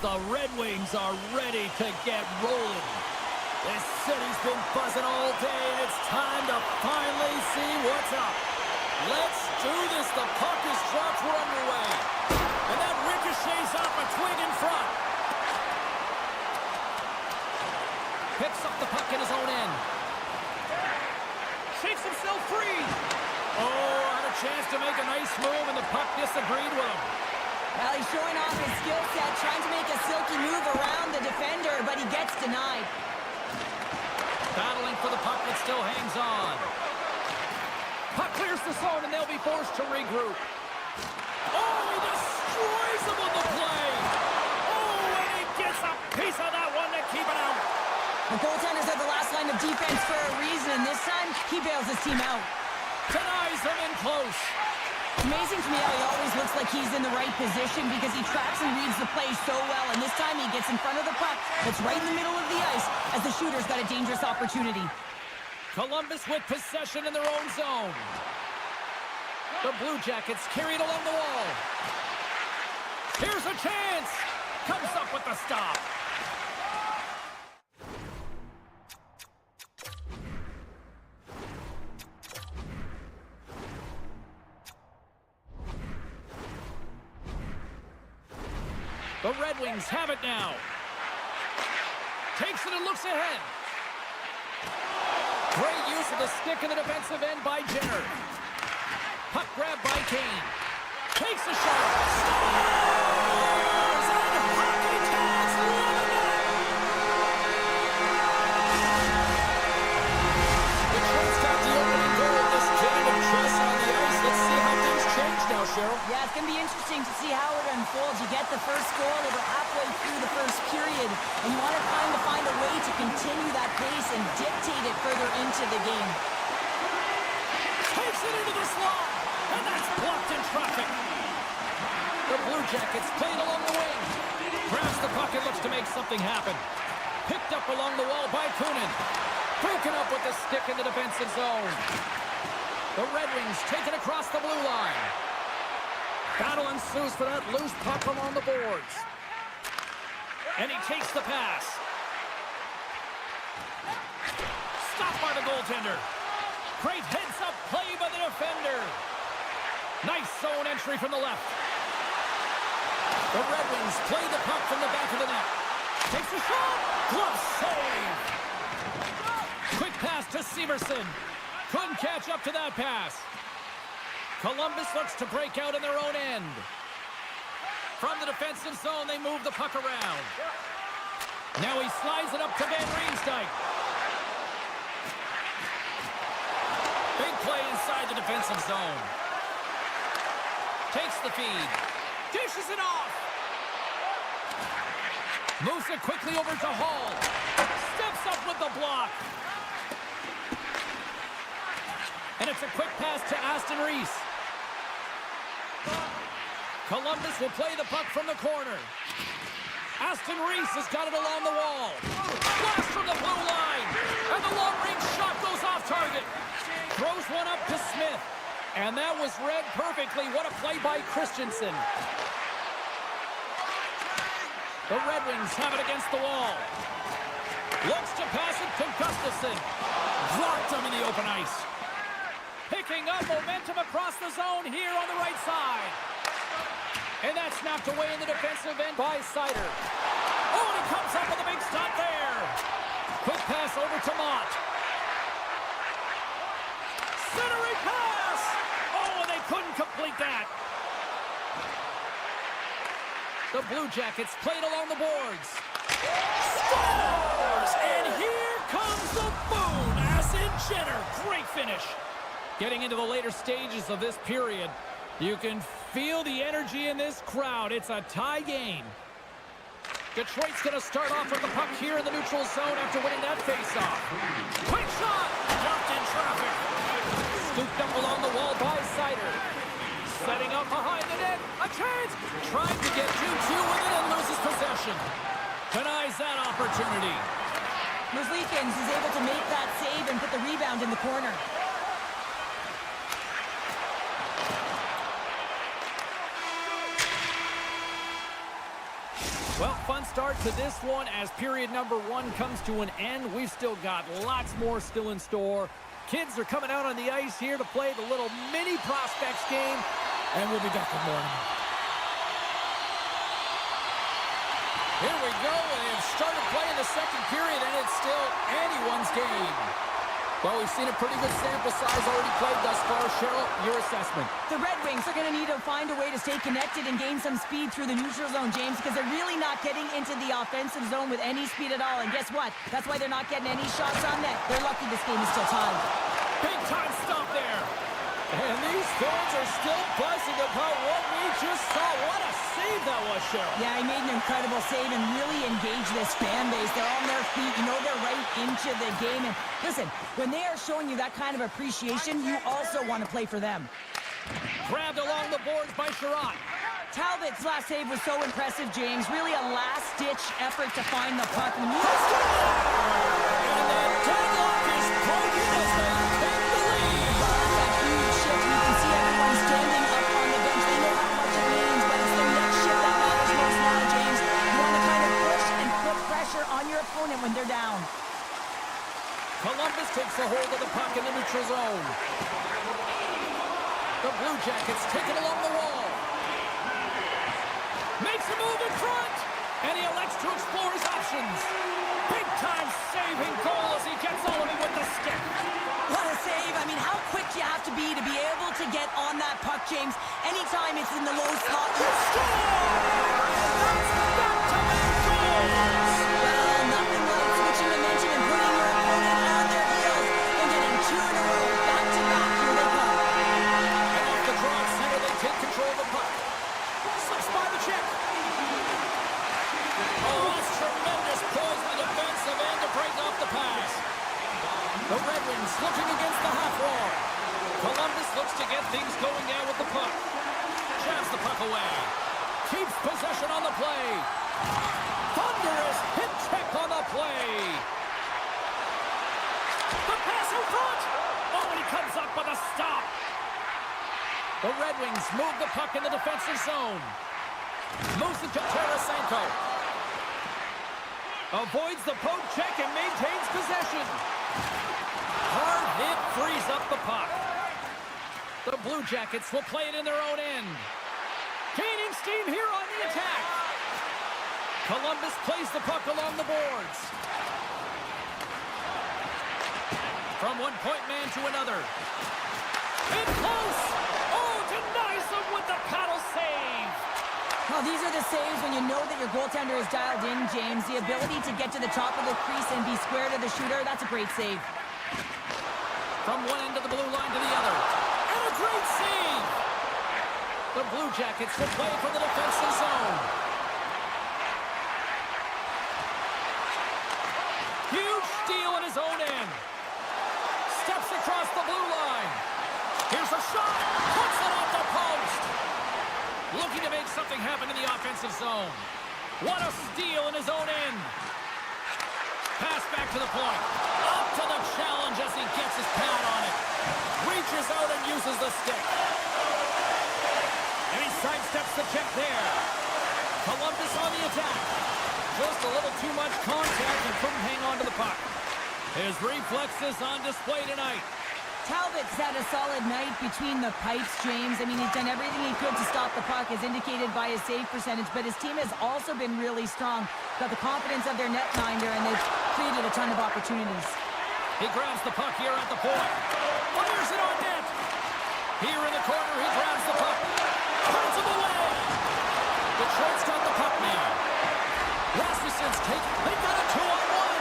The Red Wings are ready to get rolling. This city's been buzzing all day, and it's time to finally see what's up. Let's do this. The puck is dropped. We're underway. And that ricochets off a twig in front. Picks up the puck in his own end. Shakes himself free. Oh, had a chance to make a nice move, and the puck disagreed with him. Well, he's showing off his skill set, trying to make a silky move around the defender, but he gets denied. Battling for the puck, but still hangs on. Puck clears the zone, and they'll be forced to regroup. Oh, he destroys him on the play. Oh, and he gets a piece of that one to keep it out. The goaltenders are the last line of defense for a reason, and this time, he bails his team out. Denies him in close. It's amazing to me how he always looks like he's in the right position because he tracks and reads the play so well, and this time he gets in front of the puck that's right in the middle of the ice as the shooter's got a dangerous opportunity. Columbus with possession in their own zone. The Blue Jackets carried along the wall. Here's a chance. Comes up with the stop. The Red Wings have it now. Takes it and looks ahead. Great use of the stick in the defensive end by Jenner. Puck grab by Kane. Takes a shot. Scores! And hockey talks living it! Detroit's got the opening goal of this game of chess on the ice. Let's see how things change now, Cheryl. Yeah, it's going to be interesting to see how it unfolds. You get the first goal over halfway through the first period, and you want to find a way to continue that pace and dictate it further into the game. Takes it into the slot, and that's blocked in traffic. The Blue Jackets played along the wing. Grabs the puck and looks to make something happen. Picked up along the wall by Kunin. Broken up with the stick in the defensive zone. The Red Wings take it across the blue line. Battle ensues for that loose puck along the boards. And he takes the pass. Stopped by the goaltender. Great heads-up play by the defender. Nice zone entry from the left. The Red Wings play the puck from the back of the net. Takes a shot. Glove save. Quick pass to Severson. Couldn't catch up to that pass. Columbus looks to break out in their own end. From the defensive zone, they move the puck around. Now he slides it up to Van Riemsdyk. Big play inside the defensive zone. Takes the feed. Dishes it off. Moves it quickly over to Hall. Steps up with the block. And it's a quick pass to Aston Reese. Columbus will play the puck from the corner. Aston Reese has got it along the wall. Blast from the blue line. And the long-range shot goes off target. Throws one up to Smith. And that was read perfectly. What a play by Christensen. The Red Wings have it against the wall. Looks to pass it to Gustafsson. Blocked him in the open ice. Picking up momentum across the zone here on the right side. And that's snapped away in the defensive end by Sider. Oh, and he comes up with a big stop there. Quick pass over to Mott. Centering pass. Oh, and they couldn't complete that. The Blue Jackets played along the boards. Scores! And here comes the boom. As in Jenner. Great finish. Getting into the later stages of this period, you can feel the energy in this crowd. It's a tie game. Detroit's going to start off with the puck here in the neutral zone after winning that faceoff. Quick shot! Blocked in traffic. Scooped up along the wall by Sider. Setting up behind the net. A chance! Trying to get 2-2 with it and loses possession. Denies that opportunity. Merzlikins is able to make that save and put the rebound in the corner. Well, fun start to this one as period number 1 comes to an end. We've still got lots more still in store. Kids are coming out on the ice here to play the little mini prospects game, and we'll be back with more. Here we go, and they've started playing the second period, and it's still anyone's game. Well, we've seen a pretty good sample size already played thus far. Cheryl, your assessment. The Red Wings are going to need to find a way to stay connected and gain some speed through the neutral zone, James, because they're really not getting into the offensive zone with any speed at all. And guess what? That's why they're not getting any shots on net. They're lucky this game is still tied. Big time stop there. And these fans are still buzzing about what we just saw. What a save that was, Cheryl. Yeah, he made an incredible save and really engaged this fan base. They're on their feet. You know they're right into the game. And listen, when they are showing you that kind of appreciation, you also want to play for them. Grabbed along the boards by Sharot. Talbot's last save was so impressive, James. Really a last-ditch effort to find the puck. And then deadlock is broken as they take the lead. That huge shift. You can see everyone standing up on the bench. They know how much it means, but it's the next shift that matters most now, James. You want to kind of push and put pressure on your opponent when they're down. Columbus takes a hold of the puck in the neutral zone. The Blue Jackets take it along the wall. Makes a move in front, and he elects to explore his options. Big-time saving goal as he gets all of it with the stick. What a save. I mean, how quick you have to be able to get on that puck, James. Anytime it's in the low slot, you score! That's back-to-back goals! Well, nothing like switching dimension and putting your opponent on their heels and getting 2 in a row. Back-to-back, here they come. And off the draw center, they take control of the puck. Slips by the check. Oh, that's tremendous poise in the defensive end to break off the pass. The Red Wings looking against the half wall. Columbus looks to get things going now with the puck. Jabs the puck away. Keeps possession on the play. Thunderous hit check on the play. The pass in front. Oh, and he comes up with a stop. The Red Wings move the puck in the defensive zone. Moves it to Tarasenko. Avoids the poke check and maintains possession. Hard hit frees up the puck. The Blue Jackets will play it in their own end. Gaining steam here on the attack. Columbus plays the puck along the boards. From one point man to another. In close. Oh, denies him with the paddle save. Well, these are the saves when you know that your goaltender is dialed in, James. The ability to get to the top of the crease and be square to the shooter, that's a great save. From one end of the blue line to the other. And a great save. The Blue Jackets will play from the defensive zone. Huge steal in his own end. Steps across the blue line. Here's a shot. Puts it off the post. Looking to make something happen in the offensive zone. What a steal in his own end. Pass back to the point. Up to the challenge as he gets his pad on it. Reaches out and uses the stick. And he sidesteps the check there. Columbus on the attack. Just a little too much contact and couldn't hang on to the puck. His reflexes on display tonight. Talbot's had a solid night between the pipes, James. I mean, he's done everything he could to stop the puck, as indicated by his save percentage, but his team has also been really strong. Got the confidence of their netminder, and they've created a ton of opportunities. He grabs the puck here at the point. Fires it on net. Here in the corner, he grabs the puck. Turns him away. Detroit's got the puck now. Rasmussen's take. They've got a 2-on-1.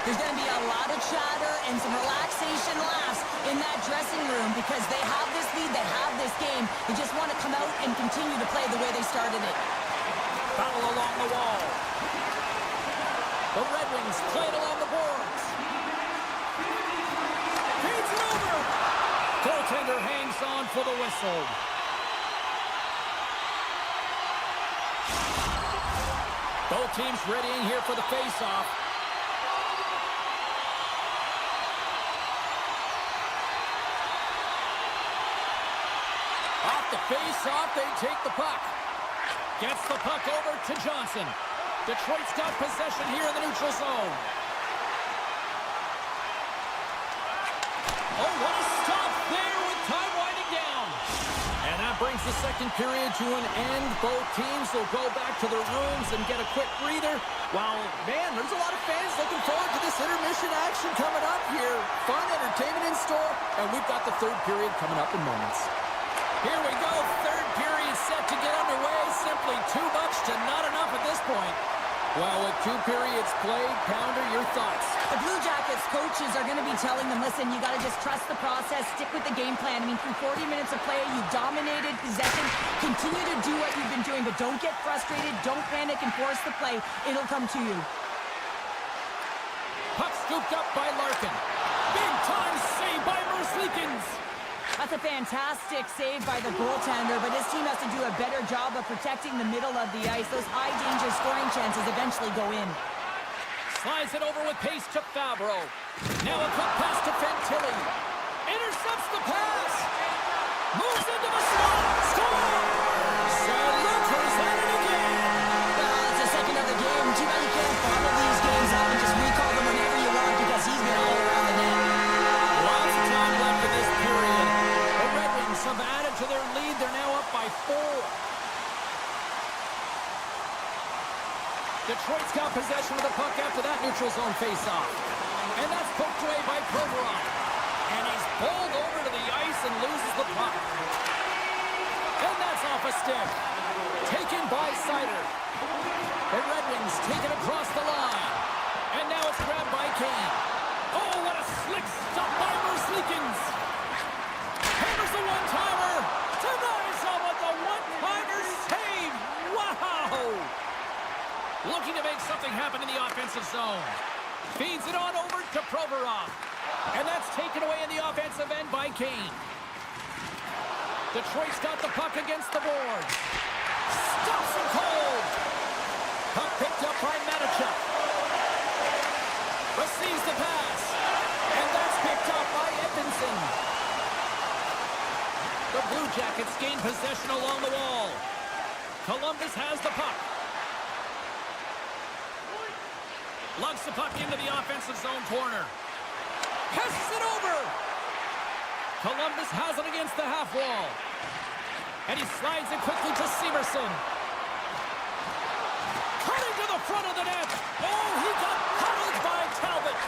There's going to be a lot of chatter and some relaxation laughs in that dressing room because they have this lead, they have this game. They just want to come out and continue to play the way they started it. Battle along the wall. The Red Wings play it along the boards. Feeds it over. Goaltender hangs on for the whistle. Both teams readying here for the face-off. Off the face-off, they take the puck. Gets the puck over to Johnson. Detroit's got possession here in the neutral zone. Oh, what a stop there with time winding down. And that brings the second period to an end. Both teams will go back to their rooms and get a quick breather. Wow, man, there's a lot of fans looking forward to this intermission action coming up here. Fun entertainment in store, and we've got the third period coming up in moments. Here we go, third period set to get underway. Simply too much to not enough at this point. Well, with 2 periods played, Pounder, your thoughts? The Blue Jackets coaches are going to be telling them, listen, you got to just trust the process, stick with the game plan. I mean, through 40 minutes of play, you dominated possession. Continue to do what you've been doing, but don't get frustrated. Don't panic and force the play. It'll come to you. Puck scooped up by Larkin. Big time save by Merzlikins. That's a fantastic save by the goaltender, but his team has to do a better job of protecting the middle of the ice. Those high-danger scoring chances eventually go in. Slides it over with pace to Favreau. Now a quick pass to Fantilli. Intercepts the pass. Moves into the slot. Scores! Saluters at it again. It's the second of the game. Too bad you can't follow these games out and just recall them whenever you want because he's been all around the net. Lots of time left in this period. The Red Wings have added to their lead. They're now up by 4. Detroit's got possession of the puck after that neutral zone face-off. And that's poked away by Provorov. And he's pulled over to the ice and loses the puck. And that's off a stick. Taken by Sider. The Red Wings take it across the line. And now it's grabbed by Kane. Oh, what a slick stop by Merzlikins. Hammers the one-timer. Denies him with the one-timer save. Wow! Looking to make something happen in the offensive zone. Feeds it on over to Provorov. And that's taken away in the offensive end by Kane. Detroit's got the puck against the boards. Stops him cold. Puck picked up by Matichuk. Receives the pass. And that's picked up by Edmondson. The Blue Jackets gain possession along the wall. Columbus has the puck. Lugs the puck into the offensive zone corner. Passes it over. Columbus has it against the half wall. And he slides it quickly to Severson. Cutting to the front of the net. Oh, he got pummeled by Talbot.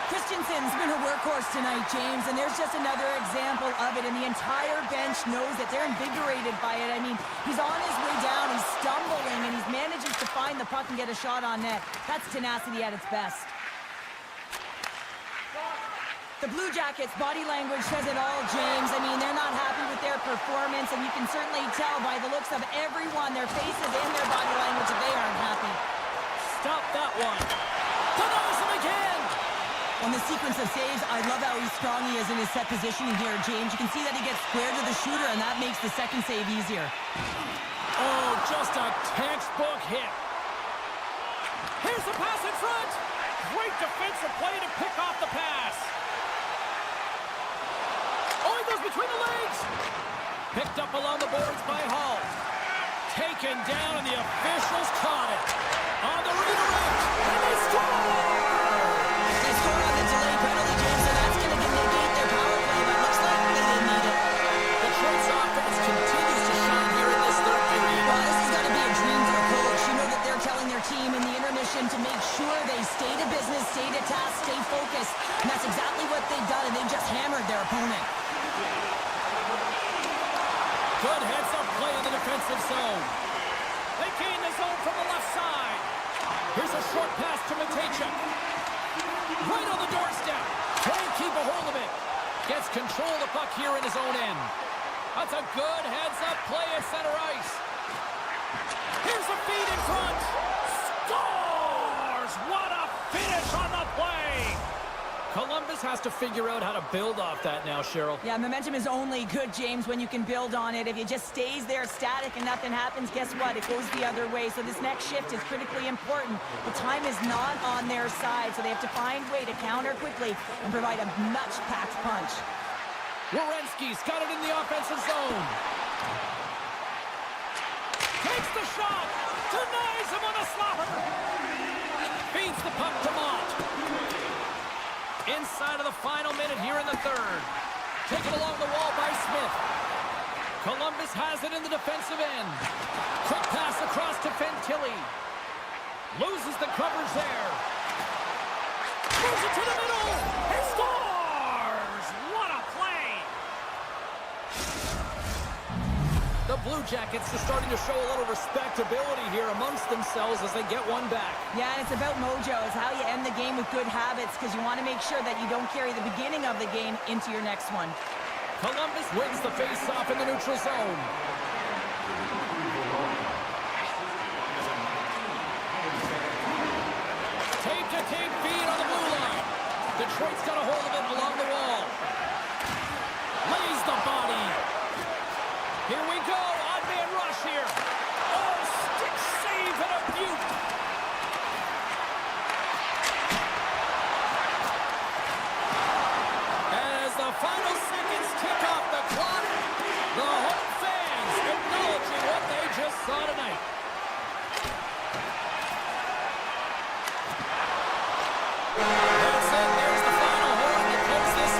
Christensen's been a workhorse tonight, James, and there's just another example of it, and the entire bench knows that they're invigorated by it. I mean, he's on his way down, he's stumbling, and he's managing to find the puck and get a shot on net. That's tenacity at its best. The Blue Jackets' body language says it all, James. I mean, they're not happy with their performance, and you can certainly tell by the looks of everyone, their faces and their body language, that they aren't happy. Stop that one. Denies him again. On the sequence of saves, I love how strong he is in his set positioning here, James. You can see that he gets square to the shooter, and that makes the second save easier. Oh, just a textbook hit. Here's the pass in front. Great defensive play to pick off the pass. Oh, he goes between the legs. Picked up along the boards by Hall. Taken down, and the officials caught it. On the redirect, and they score! They score on the delay penalty, James, and that's going to negate their power play, but looks like they didn't need it. Detroit's offense continues to shine here in this third period. Well, this is going to be a dream for a coach. You know that they're telling their team in the intermission to make sure they stay to business, stay to task, stay focused. And that's exactly what they've done, and they've just hammered their opponent. Good heads-up play in the defensive zone. They gain the zone from the left side. Here's a short pass to Matejchuk. Right on the doorstep. Can't keep a hold of it. Gets control of the puck here in his own end. That's a good heads-up play at center ice. Here's a feed in front. Scores! What a finish on the play! Columbus has to figure out how to build off that now, Cheryl. Yeah, momentum is only good, James, when you can build on it. If it just stays there static and nothing happens, guess what? It goes the other way. So this next shift is critically important. The time is not on their side, so they have to find a way to counter quickly and provide a much-packed punch. Werenski's got it in the offensive zone. Takes the shot. Denies him on a slapper. Feeds the puck to Mott. Inside of the final minute here in the third. Taken along the wall by Smith. Columbus has it in the defensive end. Quick pass across to Fantilli. Loses the covers there. Moves it to the middle. He scores! What a play! The Blue Jackets are starting to show a little respectability here amongst themselves as they get one back. Yeah, and it's about mojo. It's how you end the game with good habits because you want to make sure that you don't carry the beginning of the game into your next one. Columbus wins the face-off in the neutral zone. Tape-to-tape feed on the blue line. Detroit's got a hold of it along the wall. Lays the body. Here we go. Odd man rush here. Oh, stick save and a beaut. As the final seconds tick off the clock, the home fans acknowledging what they just saw tonight. That's it. There's the final horn to close this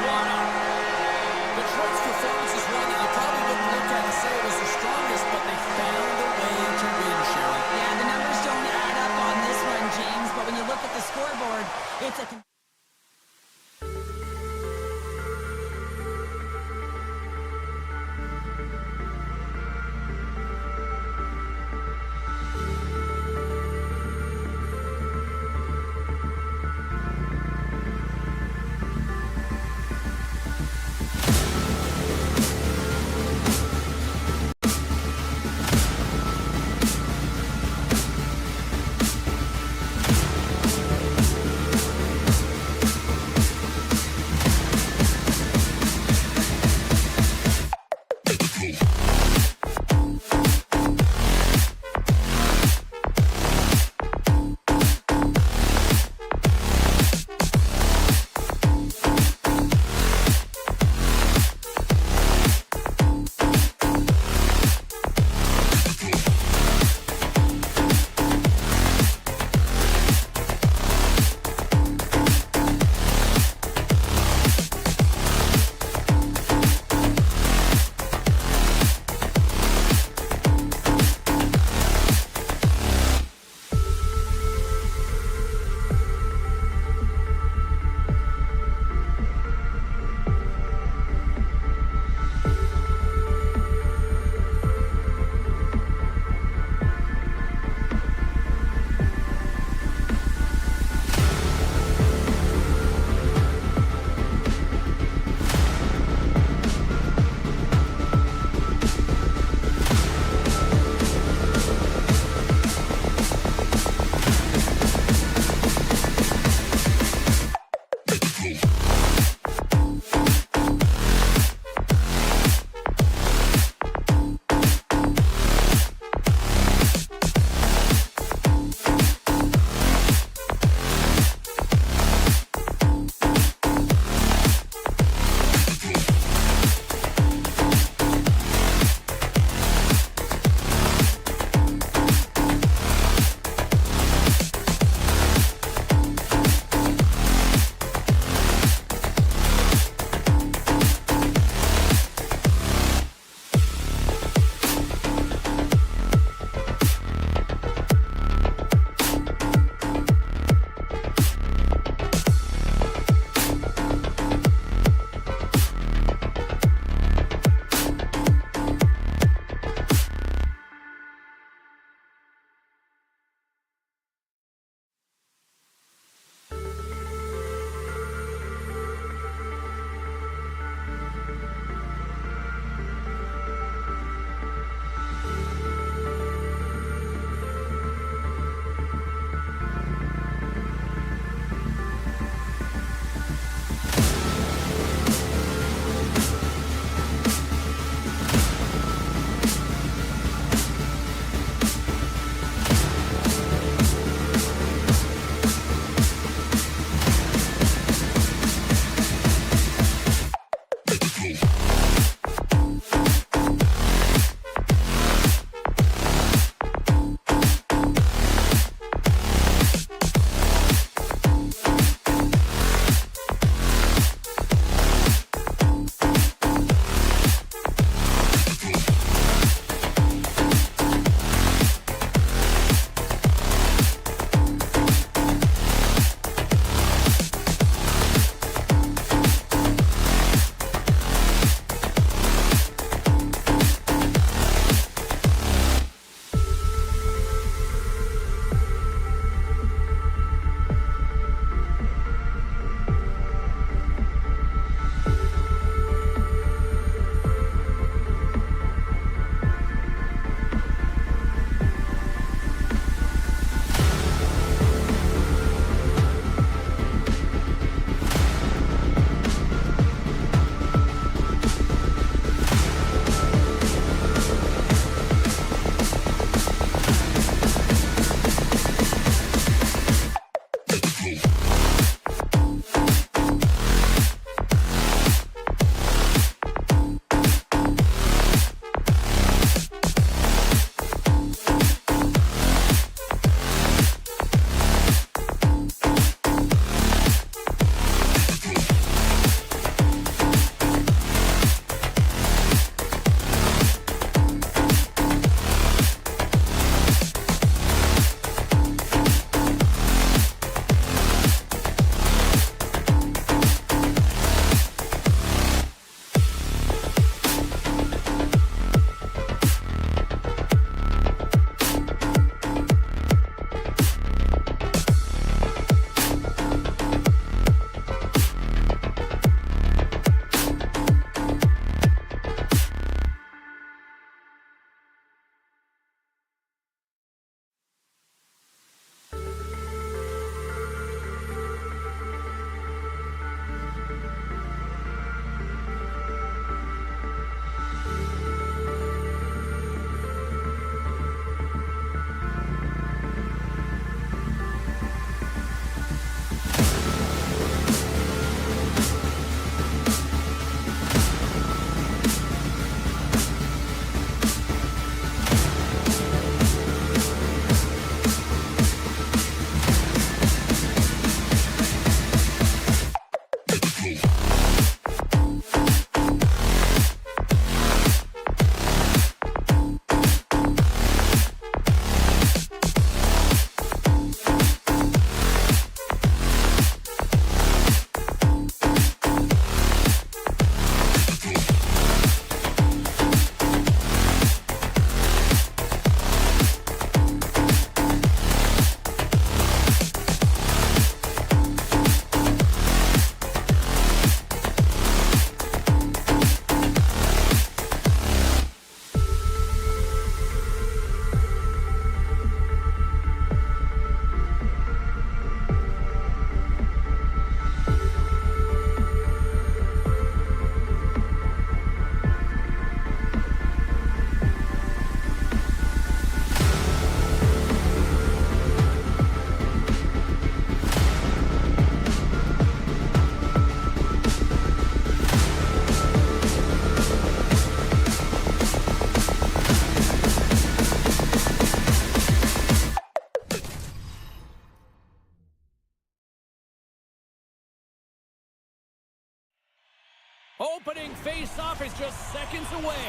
Opening face-off is just seconds away.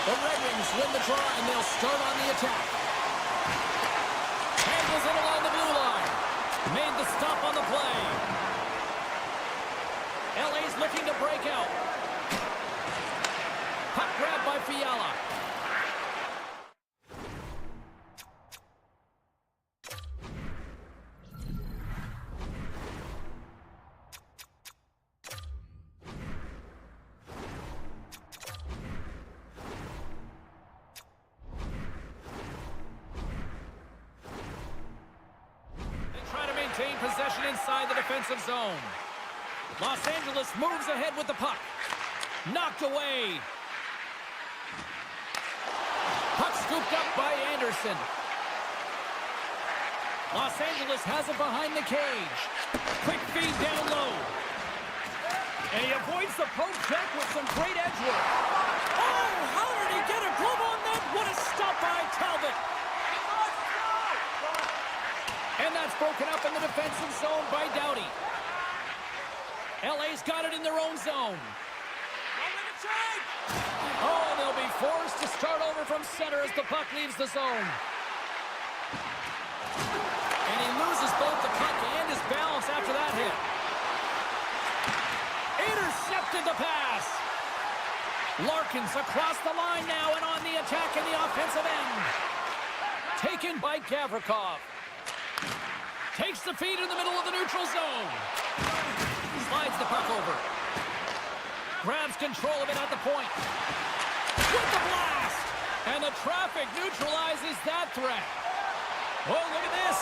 The Red Wings win the draw, and they'll start on the attack. Handles it along the blue line. Made the stop on the play. LA's looking to break out. Puck grab by Fiala. Possession inside the defensive zone. Los Angeles moves ahead with the puck. Knocked away. Puck scooped up by Anderson. Los Angeles has it behind the cage. Quick feed down low. the poke check with some great edge work. Oh, how did he get a glove on that? What a stop by Talbot. And that's broken up in the defensive zone by Doughty. LA's got it in their own zone. Oh, they'll be forced to start over from center as the puck leaves the zone. And he loses both the puck and his balance after that hit. Intercepted the pass. Larkins across the line now and on the attack in the offensive end. Taken by Gavrikov. Takes the feed in the middle of the neutral zone. Slides the puck over. Grabs control of it at the point. With the blast! And the traffic neutralizes that threat. Oh, look at this.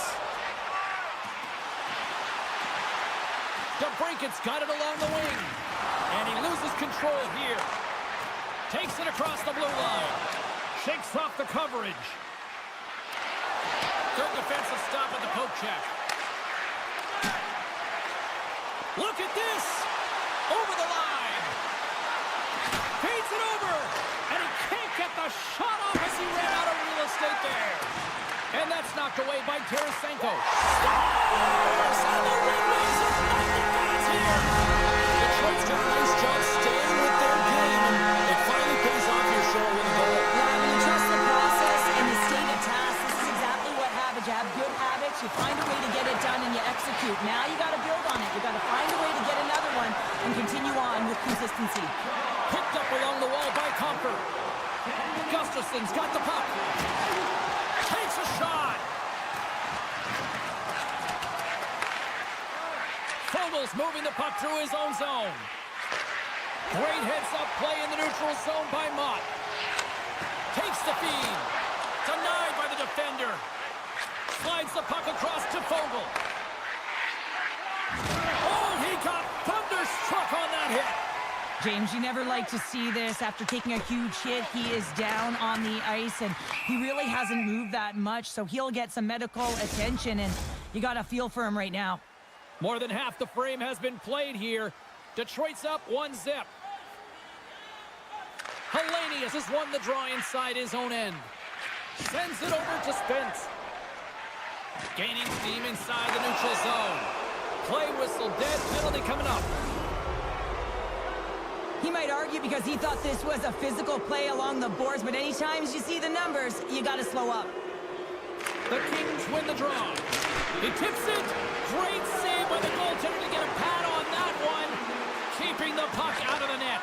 DeBrinket's got it along the wing. And he loses control here. Takes it across the blue line. Shakes off the coverage. Good defensive stop at the poke check. Look at this! Over the line! Feeds it over! And he can't get the shot off as he ran out of real estate there. And that's knocked away by Tarasenko. Scores! And the Red Wings are back to fans here! Detroit's done a nice job staying with their game, and it finally pays off your show with a goal. Yeah, when you trust the process and you stay to task, this is exactly what happens. You have good habits, you find a way to get it done, and you execute. Now you got to build on it. You got to find a way to get another one and continue on with consistency. Picked up along the wall by Comfort. Gustafson's got the puck. Takes a shot. Fogel's moving the puck through his own zone. Great heads-up play in the neutral zone by Mott. Takes the feed. Denied by the defender. Slides the puck across to Fogel. Oh, he got thunderstruck on that hit. James, you never like to see this. After taking a huge hit, he is down on the ice, and he really hasn't moved that much, so he'll get some medical attention, and you got to feel for him right now. More than half the frame has been played here. Detroit's up 1-0. Hellenius has won the draw inside his own end. Sends it over to Spence. Gaining steam inside the neutral zone. Play whistle dead, penalty coming up. He might argue because he thought this was a physical play along the boards, but anytime you see the numbers, you got to slow up. The Kings win the draw. He tips it. Great save by the goaltender to get a pad on that one. Keeping the puck out of the net.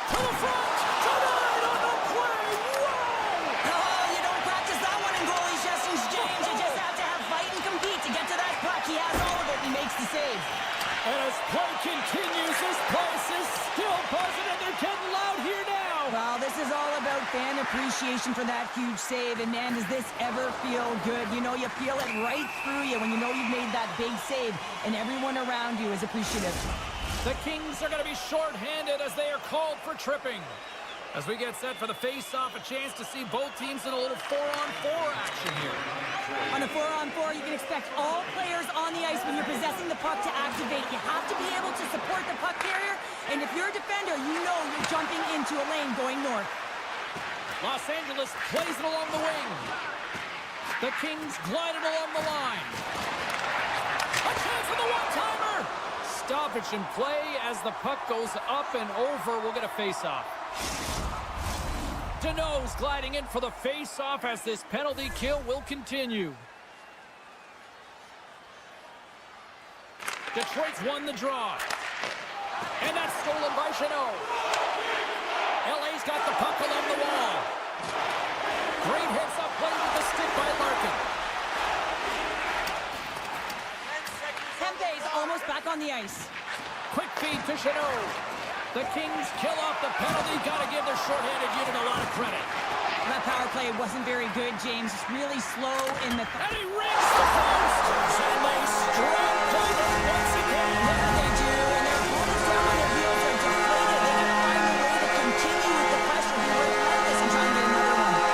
To the front. Denied on the play. Whoa! Oh, you don't practice that one in goalie sessions, James. You just have to have fight and compete to get to that puck. He has all of it. He makes the save. And as play continues, this place is still buzzing, and they're getting loud here now. Well, this is all about fan appreciation for that huge save, and man, does this ever feel good. You know, you feel it right through you when you know you've made that big save, and everyone around you is appreciative. The Kings are going to be shorthanded as they are called for tripping. As we get set for the face-off, a chance to see both teams in a little 4-on-4 action here. On a 4-on-4, you can expect all players on the ice when you're possessing the puck to activate. You have to be able to support the puck carrier, and if you're a defender, you know you're jumping into a lane going north. Los Angeles plays it along the wing. The Kings glide it along the line. A chance for the one-timer! Stoppage in play as the puck goes up and over. We'll get a face-off. Deneau's gliding in for the face-off as this penalty kill will continue. Detroit's won the draw. And that's stolen by Deneau. LA's got the puck along the wall. Great heads-up play with the stick by Larkin. Tempe's almost back on the ice. Quick feed to Deneau. The Kings kill off the penalty. Got to give their shorthanded unit a lot of credit. That power play wasn't very good, James. It's really slow in the... And he rings the post. And they strike play once again. Yeah, they do. And their opponents down on their heels are deflated. They got to find a way to continue with the pressure. Be relentless and try and get another one.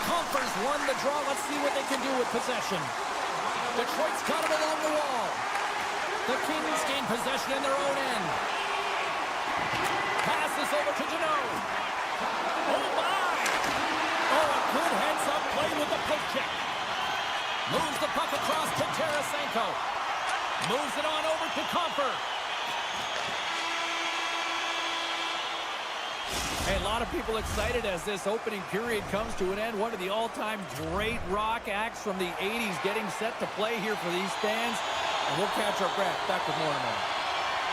Compher's won the draw. Let's see what they can do with possession. Detroit's got it along the wall. The Kings gain possession in their own end. Passes over to Janot. Oh, my! Oh, a good heads-up play with the poke check. Moves the puck across to Tarasenko. Moves it on over to Comfort. Hey, a lot of people excited as this opening period comes to an end. One of the all-time great rock acts from the 80s getting set to play here for these fans. And we'll catch our breath. Back with more in a moment.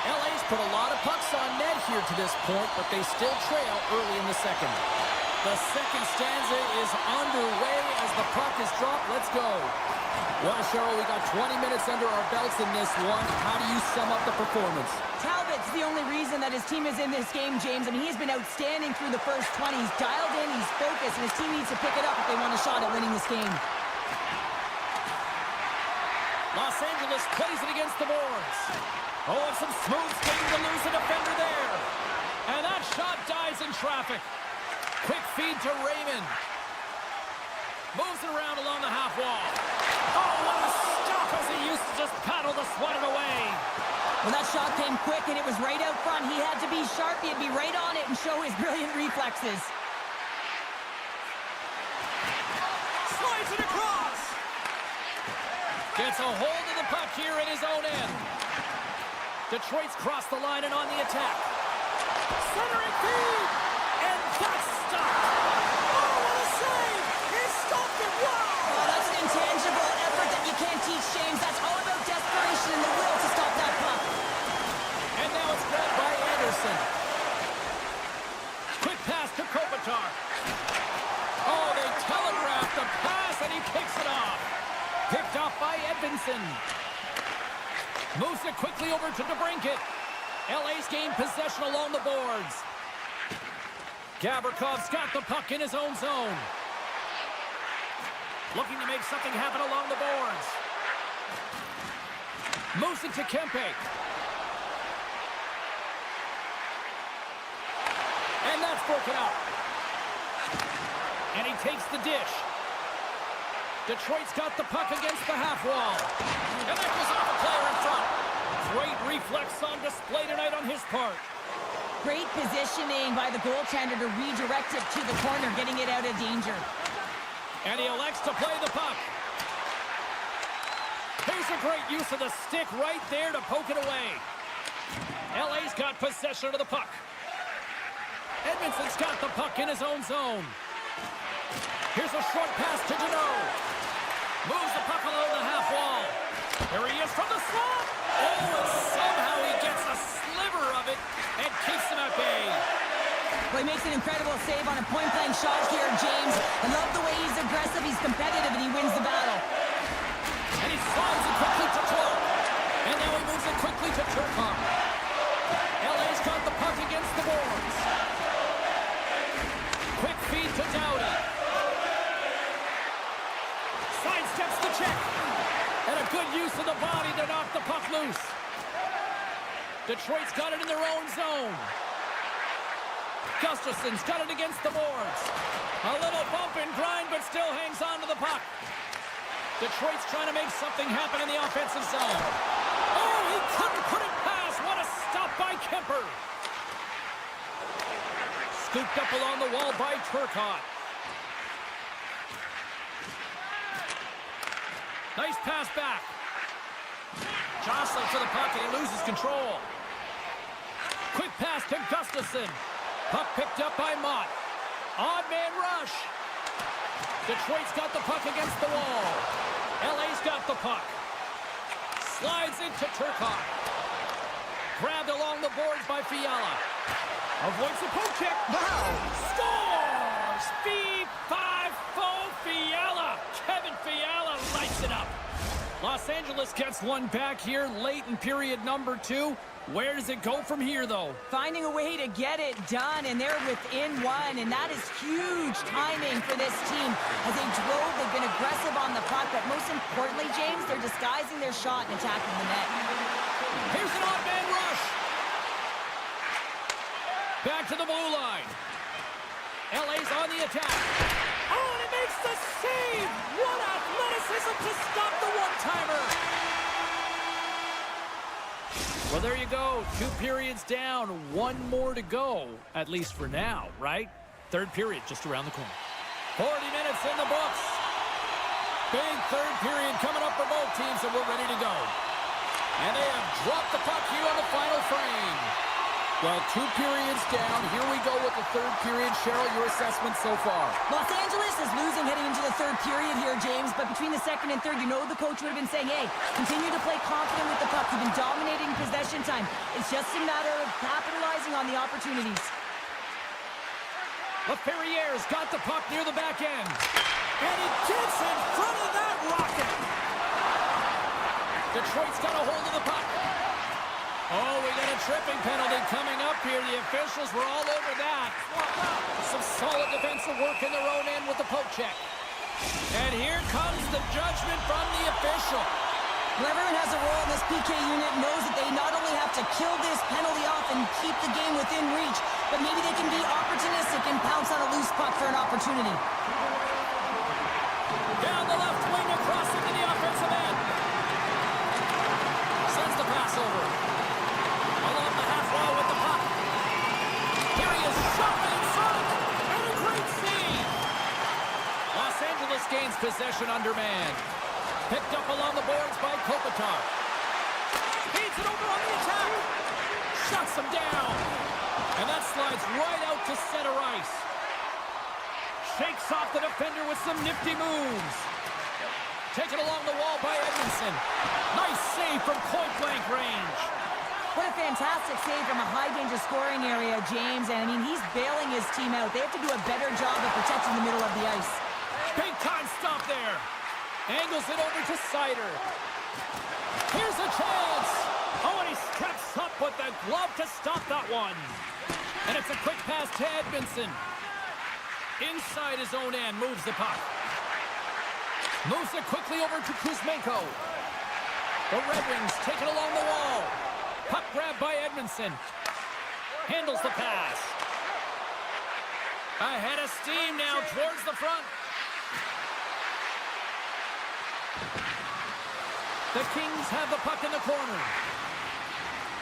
LA's put a lot of pucks on net here to this point, but they still trail early in the second. The second stanza is underway as the puck is dropped. Let's go. Well, Cheryl, we got 20 minutes under our belts in this one. How do you sum up the performance? Talbot's the only reason that his team is in this game, James. I mean, he's been outstanding through the first 20. He's dialed in, he's focused, and his team needs to pick it up if they want a shot at winning this game. Los Angeles plays it against the boards. Oh, and some smooth skating to lose a defender there. And that shot dies in traffic. Quick feed to Raymond. Moves it around along the half wall. Oh, what a stop as he used to just paddle to swat it away. Well, that shot came quick, and it was right out front. He had to be sharp. He had to be right on it and show his brilliant reflexes. Slides it across. Gets a hold of the puck here in his own end. Detroit's crossed the line and on the attack. Centering feed. And that's stopped. Oh, what a save. He stopped it. Wow. Oh, that's an intangible effort that you can't teach, James. That's all about desperation and the will to stop that puck. And now it's grabbed by Anderson. Quick pass to Kopitar. Oh, they telegraphed the pass and he picks it off. Picked off by Edvinsson. Moves it quickly over to DeBrincat. LA's gained possession along the boards. Gavrikoff's got the puck in his own zone. Looking to make something happen along the boards. Moves it to Kempe. And that's broken up. And he takes the dish. Detroit's got the puck against the half wall. And that goes off a player in front. Great reflex on display tonight on his part. Great positioning by the goaltender to redirect it to the corner, getting it out of danger. And he elects to play the puck. Here's a great use of the stick right there to poke it away. LA's got possession of the puck. Edmondson's got the puck in his own zone. Here's a short pass to Janot. Moves the puck along the half wall. Here he is from the slot. Oh, and somehow he gets a sliver of it and keeps him at bay. Well, he makes an incredible save on a point-blank shot here, James. I love the way he's aggressive, he's competitive, and he wins the battle. And he slides it quickly to Clark. And now he moves it quickly to Turcotte. LA's got the puck against the boards. Quick feed to Doughty. Sidesteps the check. And a good use of the body to knock the puck loose. Detroit's got it in their own zone. Gustafson's got it against the boards. A little bump and grind, but still hangs on to the puck. Detroit's trying to make something happen in the offensive zone. Oh, he couldn't put it past. What a stop by Kemper. Scooped up along the wall by Turcotte. Nice pass back. Jostling to the puck and he loses control. Quick pass to Gustafson. Puck picked up by Mott. Odd man rush. Detroit's got the puck against the wall. LA's got the puck. Slides into Turcotte. Grabbed along the boards by Fiala. Avoids the poke check. Wow! Scores! V5-4 Fiala. Kevin Fiala lights it up. Los Angeles gets one back here late in period number 2. Where does it go from here, though? Finding a way to get it done, and they're within one, and that is huge timing for this team. As they drove, they've been aggressive on the puck, but most importantly, James, they're disguising their shot and attacking the net. Here's an odd man rush. Back to the blue line. LA's on the attack. Oh, and it makes the save! What athleticism to stop the one-timer! Well, there you go. 2 periods down, 1 more to go, at least for now, right? Third period just around the corner. 40 minutes in the books. Big third period coming up for both teams, and we're ready to go. And they have dropped the puck here on the final frame. Well, 2 periods down. Here we go with the third period. Cheryl, your assessment so far? Los Angeles is losing heading into the third period here, James, but between the second and third, you know the coach would have been saying, hey, continue to play confident with the puck. You've been dominating possession time. It's just a matter of capitalizing on the opportunities. LaFerriere's got the puck near the back end. And he gets in front of that rocket. Detroit's got a hold of the puck. Oh, we got a tripping penalty coming up here. The officials were all over that. Some solid defensive work in their own end with the poke check. And here comes the judgment from the official. Well, everyone has a role in this PK unit, knows that they not only have to kill this penalty off and keep the game within reach, but maybe they can be opportunistic and pounce on a loose puck for an opportunity. Down the left wing, across into the offensive end. Sends the pass over. Along the half wall with the puck. Here he is, shot in front, and a great save. Los Angeles gains possession under man. Picked up along the boards by Kopitar. Feeds it over on the attack. Shuts him down. And that slides right out to center ice. Shakes off the defender with some nifty moves. Taken along the wall by Edmondson. Nice save from point-blank range. What a fantastic save from a high-danger scoring area, James. And, I mean, he's bailing his team out. They have to do a better job of protecting the middle of the ice. Big-time stop there. Angles it over to Sider. Here's a chance. Oh, and he steps up with the glove to stop that one. And it's a quick pass to Edmondson. Inside his own end, moves the puck. Moves it quickly over to Kuzmenko. The Red Wings take it along the wall. Puck grab by Edmondson. Handles the pass. Ahead of steam now towards the front. The Kings have the puck in the corner.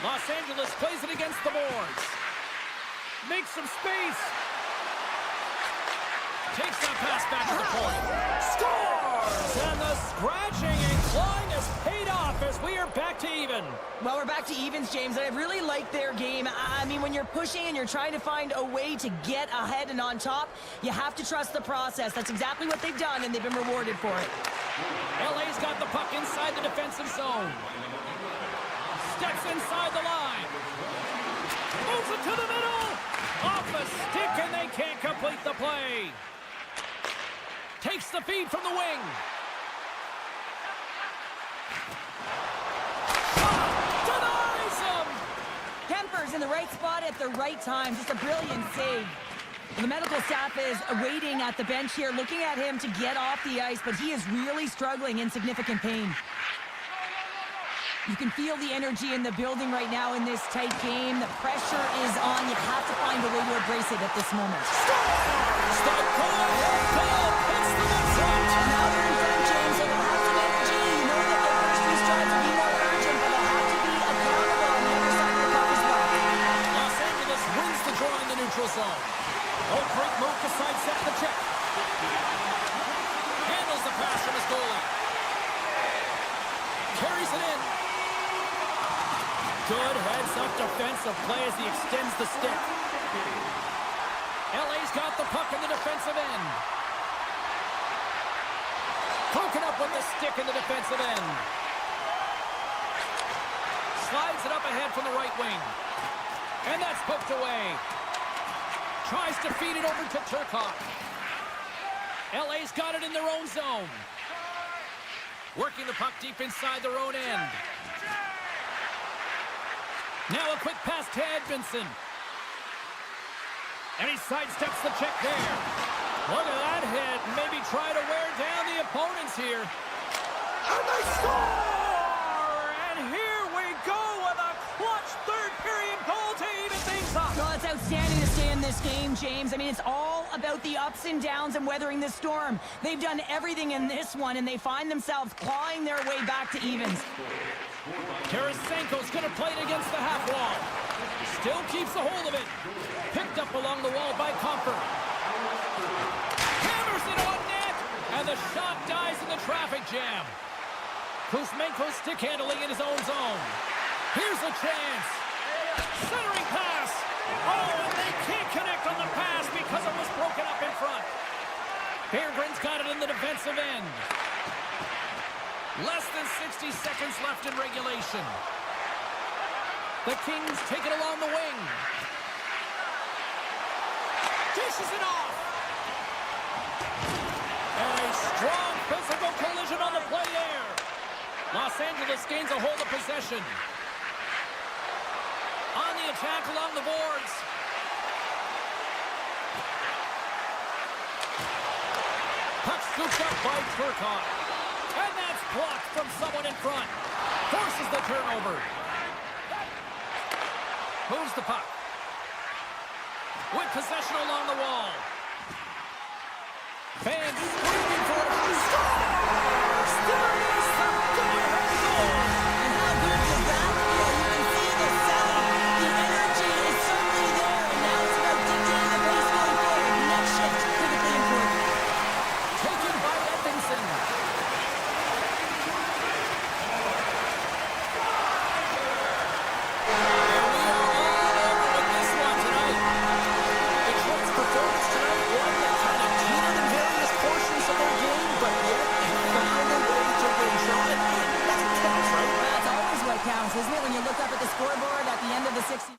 Los Angeles plays it against the boards. Makes some space. Takes that pass back to the point. Scores! And the scratching and clawing has paid off as we are back to even. Well, we're back to evens, James, and I really like their game. I mean, when you're pushing and you're trying to find a way to get ahead and on top, you have to trust the process. That's exactly what they've done, and they've been rewarded for it. LA's got the puck inside the defensive zone. Steps inside the line. Moves it to the middle. Off a stick, and they can't complete the play. Takes the feed from the wing. Denies him. Kemper's in the right spot at the right time. Just a brilliant save. The medical staff is waiting at the bench here, looking at him to get off the ice, but he is really struggling in significant pain. You can feel the energy in the building right now in this tight game. The pressure is on. You have to find a way to embrace it at this moment. Stop goal! Goal! Puts them in front! Now they're in front, James, so they'll have some energy. You know that their first few strides will be more urgent, but they'll have to be accountable on the other side of the puck as well. Los Angeles wins the draw in the neutral zone. Oh, great move to sidestep the check. Handles the pass from his goalie. Carries it in. Good heads-up defensive play as he extends the stick. LA's got the puck in the defensive end. Broken up with the stick in the defensive end. Slides it up ahead from the right wing. And that's poked away. Tries to feed it over to Turcotte. LA's got it in their own zone. Working the puck deep inside their own end. Now a quick pass to Edmondson. And he sidesteps the check there. Look at that hit. Maybe try to wear down the opponents here. And they score! And here we go with a clutch third period goal to even things up. Well, it's outstanding to stay in this game, James. I mean, it's all about the ups and downs and weathering the storm. They've done everything in this one, and they find themselves clawing their way back to evens. Tarasenko's going to play it against the half wall. Still keeps a hold of it. Picked up along the wall by Comfort. Hammers it on net. And the shot dies in the traffic jam. Kuzmenko stick handling in his own zone. Here's a chance. Centering pass. Oh, and they can't connect on the pass because it was broken up in front. Berggren's got it in the defensive end. Less than 60 seconds left in regulation. The Kings take it along the wing. Dishes it off. And a strong physical collision on the play there. Los Angeles gains a hold of possession. On the attack along the boards. Puck scooped up by Turcotte. And that's blocked from someone in front. Forces the turnover. Moves the puck. With possession along the wall. Fans screaming for a scores! There it is! The go-ahead goal! And how good was that? Yeah, you can see the selling. The energy is certainly there. And now it's about dictating the pace going forward. Next shift to the clean court. Taken by Edmondson. And we are all over with this one tonight. Detroit's performance tonight, one that kind of teetered in various portions of their game, but yet found a way to win. Sean, that's what counts, right? That's always what counts, isn't it? When you look up at the scoreboard at the end of the 60.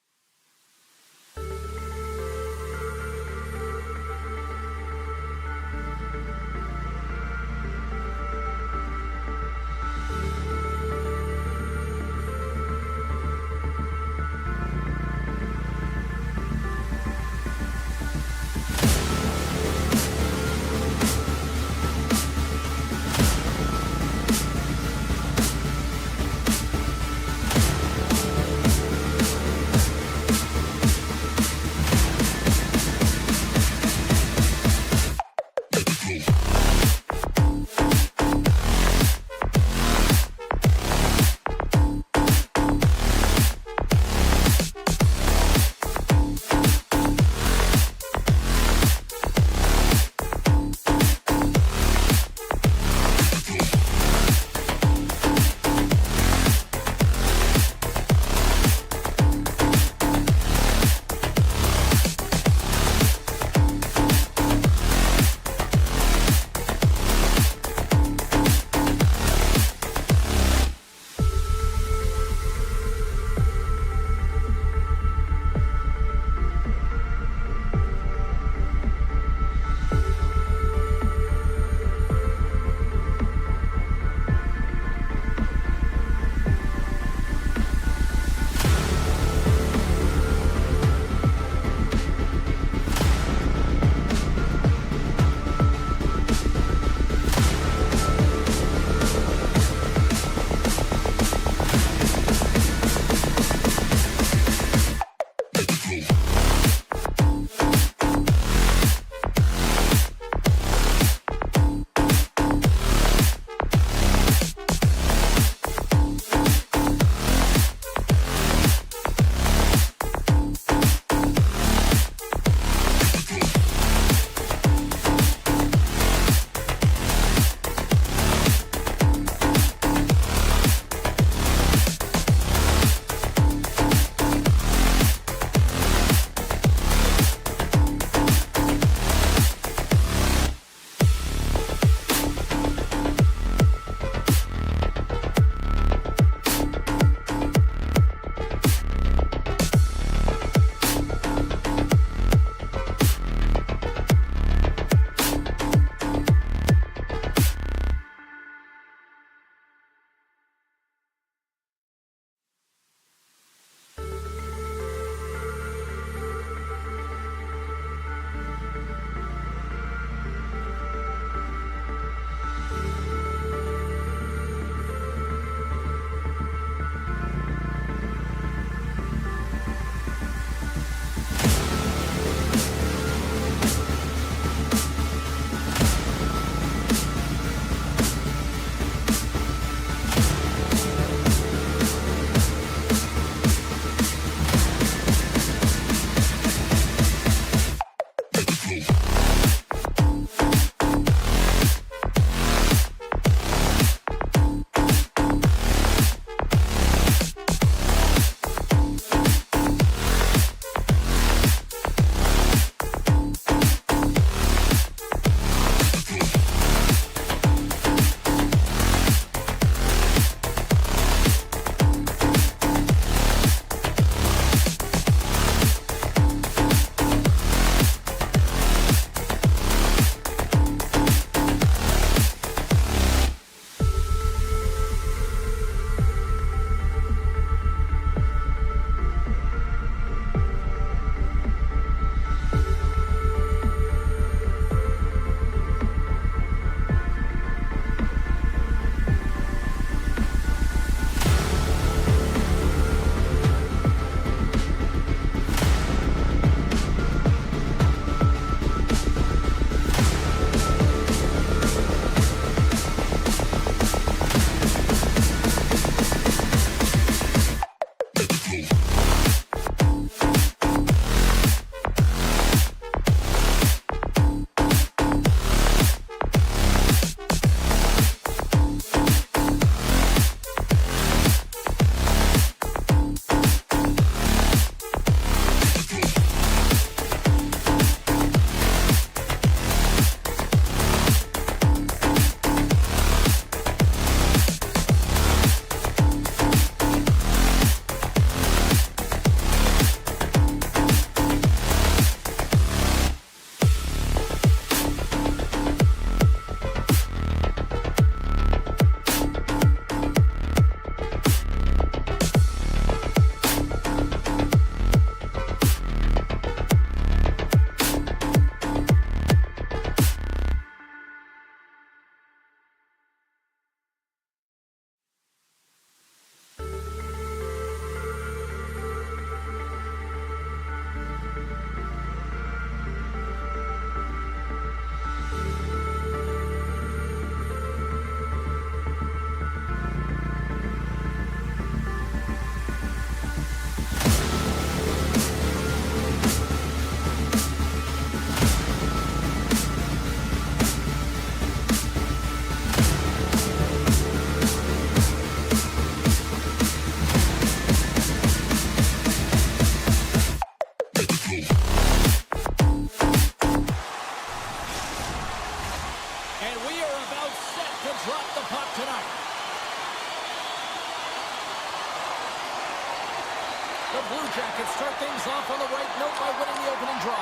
The Blue Jackets start things off on the right note by winning the opening draw.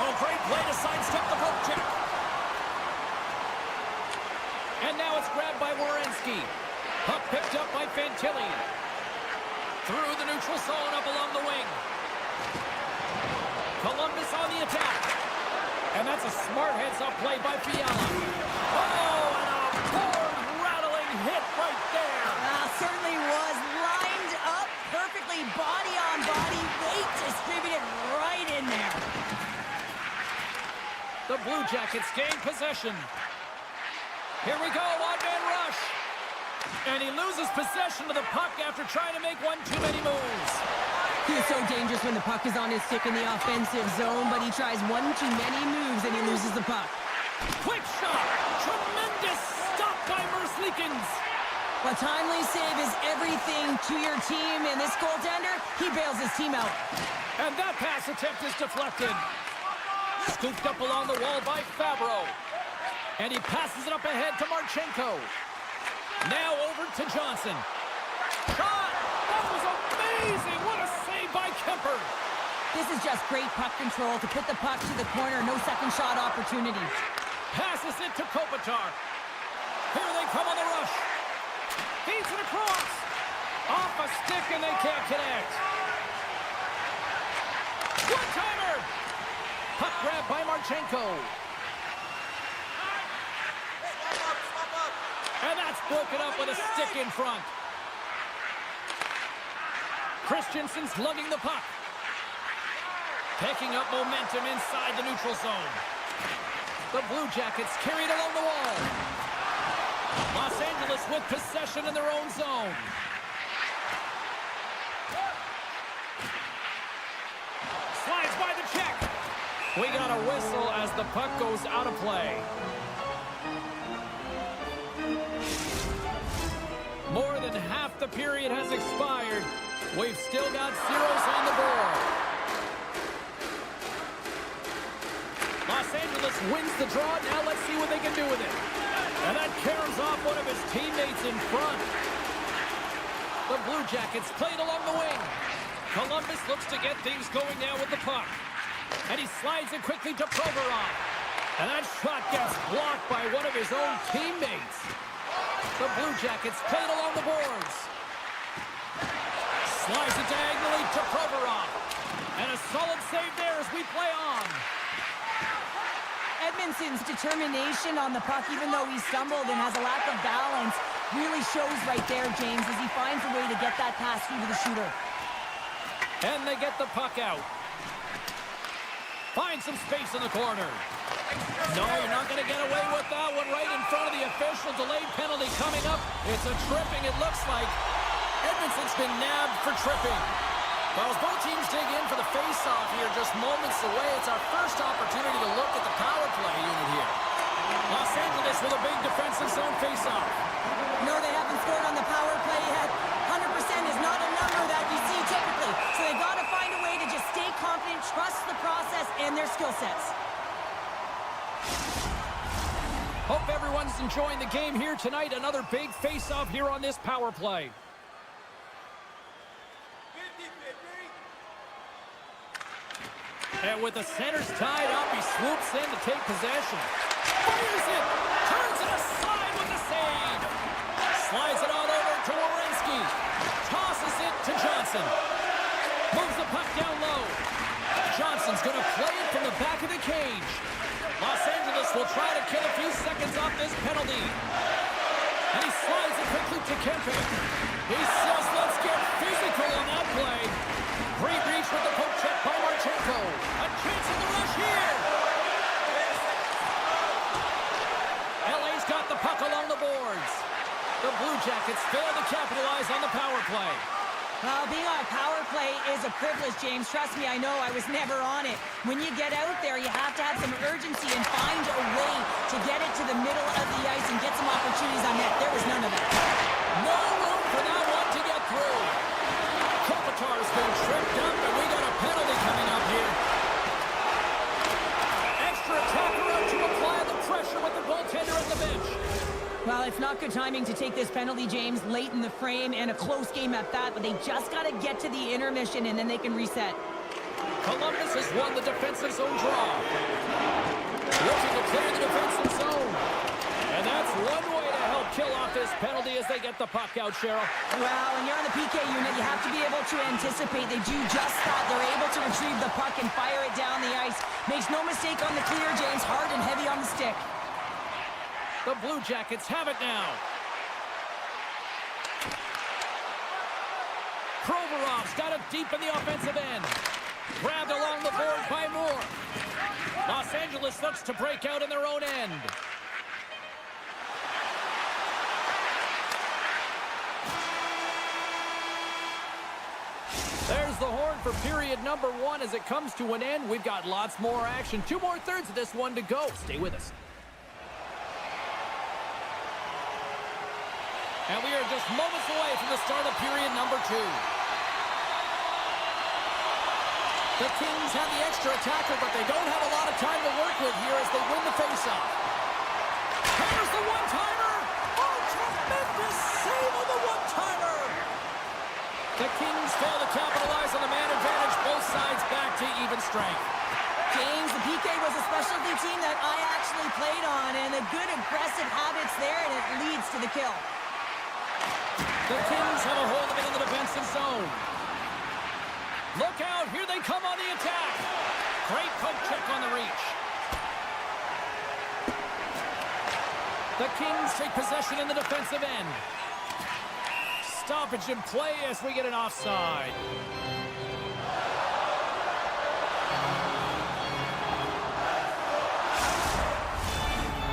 Oh, great play to sidestep the poke check. And now it's grabbed by Werenski. Puck picked up by Fantilli. Through the neutral zone up along the wing. Columbus on the attack. And that's a smart heads-up play by Fiala. Oh, and a board-rattling hit right there. Certainly was lined up perfectly, body on body, weight distributed right in there. The Blue Jackets gain possession. Here we go, one-man rush. And he loses possession of the puck after trying to make one too many moves. He is so dangerous when the puck is on his stick in the offensive zone, but he tries one too many moves and he loses the puck. Quick shot! Tremendous stop by Merzlikins. A timely save is everything to your team, and this goaltender, he bails his team out. And that pass attempt is deflected. Scooped up along the wall by Fabro. And he passes it up ahead to Marchenko. Now over to Johnson. Shot! That was amazing! What a save by Kemper! This is just great puck control to put the puck to the corner. No second shot opportunity. Passes it to Kopitar. Here they come on the rush. Feeds it across. Off a stick and they can't connect. One-timer! Puck grab by Marchenko. And that's broken up with a stick in front. Christensen's lugging the puck. Picking up momentum inside the neutral zone. The Blue Jackets carried along the wall. Los Angeles with possession in their own zone. Slides by the check. We got a whistle as the puck goes out of play. More than half the period has expired. We've still got zeros on the board. Los Angeles wins the draw. Now let's see what they can do with it. And that caroms off one of his teammates in front. The Blue Jackets played along the wing. Columbus looks to get things going now with the puck. And he slides it quickly to Provorov. And that shot gets blocked by one of his own teammates. The Blue Jackets played along the boards. Slides it diagonally to Provorov. And a solid save there as we play on. Edmondson's determination on the puck, even though he stumbled and has a lack of balance, really shows right there, James, as he finds a way to get that pass through to the shooter. And they get the puck out. Find some space in the corner. No, you're not going to get away with that one right in front of the official. Delayed penalty coming up. It's a tripping, it looks like. Edmondson's been nabbed for tripping. Well, as both teams dig in for the face-off here just moments away, it's our first opportunity to look at the power play unit here. Los Angeles with a big defensive zone face-off. No, they haven't scored on the power play yet. 100% is not a number that you see typically. So they've got to find a way to just stay confident, trust the process and their skill sets. Hope everyone's enjoying the game here tonight. Another big face-off here on this power play. And with the centers tied up, he swoops in to take possession. Fires it! Turns it aside with the save! Slides it on over to Werenski. Tosses it to Johnson. Moves the puck down low. Johnson's going to play it from the back of the cage. Los Angeles will try to kill a few seconds off this penalty. And he slides it quickly to Kemper. He says, let's get physical on that play. Great reach with the poke check by Marchenko. A chance in the rush here. LA's got the puck along the boards. The Blue Jackets fail to capitalize on the power play. Being on a power play is a privilege, James. Trust me, I know. I was never on it. When you get out there, you have to have some urgency and find a way to get it to the middle of the ice and get some opportunities on net. There was none of that. No room for that one to get through. Kopitar's been tripped up, and we got a penalty coming up here. Extra attacker out to apply the pressure with the goaltender at the bench. Well, it's not good timing to take this penalty, James, late in the frame and a close game at that, but they just got to get to the intermission and then they can reset. Columbus has won the defensive zone draw. Looking to clear the defensive zone. And that's one way to help kill off this penalty as they get the puck out, Cheryl. Well, when you're on the PK unit, you have to be able to anticipate. They do just that. They're able to retrieve the puck and fire it down the ice. Makes no mistake on the clear, James. Hard and heavy on the stick. The Blue Jackets have it now. Provorov's got it deep in the offensive end. Grabbed along the board by Moore. Los Angeles looks to break out in their own end. There's the horn for period number 1 as it comes to an end. We've got lots more action. 2 more thirds of this one to go. Stay with us. And we are just moments away from the start of period number 2. The Kings have the extra attacker, but they don't have a lot of time to work with here as they win the faceoff. Here's the one-timer! Oh, tremendous save on the one-timer! The Kings fail to capitalize on the man advantage. Both sides back to even strength. James, the PK was a specialty team that I actually played on, and the good aggressive habits there, and it leads to the kill. The Kings have a hold of it in the defensive zone. Look out, here they come on the attack. Great poke check on the reach. The Kings take possession in the defensive end. Stoppage in play as we get an offside.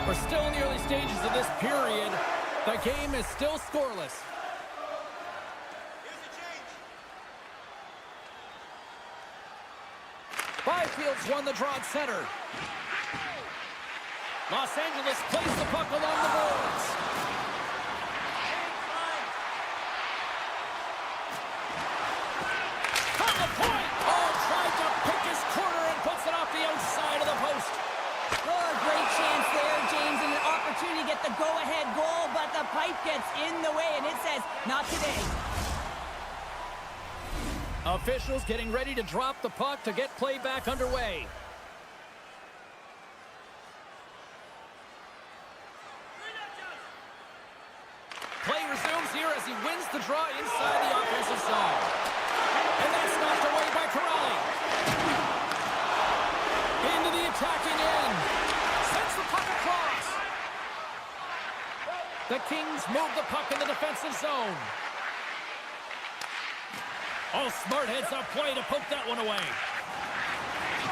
We're still in the early stages of this period. The game is still scoreless. Byfield's won the draw at center. Los Angeles plays the puck along the boards. From the point! Oh, tried to pick his corner and puts it off the outside of the post. Oh, a great chance there, James, and an opportunity to get the go-ahead goal, but the pipe gets in the way, and it says, not today. Officials getting ready to drop the puck to get play back underway. Play resumes here as he wins the draw inside the offensive zone. And that's knocked away by Corrali. Into the attacking end. Sends the puck across. The Kings move the puck in the defensive zone. Oh, smart heads-up play to poke that one away.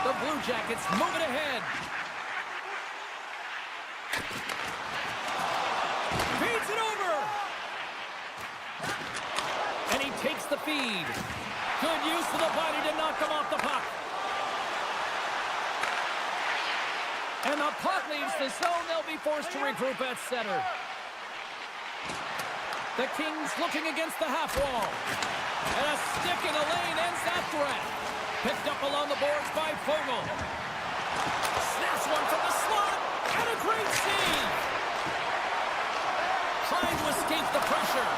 The Blue Jackets move it ahead. Feeds it over. And he takes the feed. Good use of the body to knock them off the puck. And the puck leaves the zone. They'll be forced to regroup at center. The Kings looking against the half wall. And a stick in the lane ends that threat. Picked up along the boards by Fogle. Snaps one from the slot. And a great save. Trying to escape the pressure.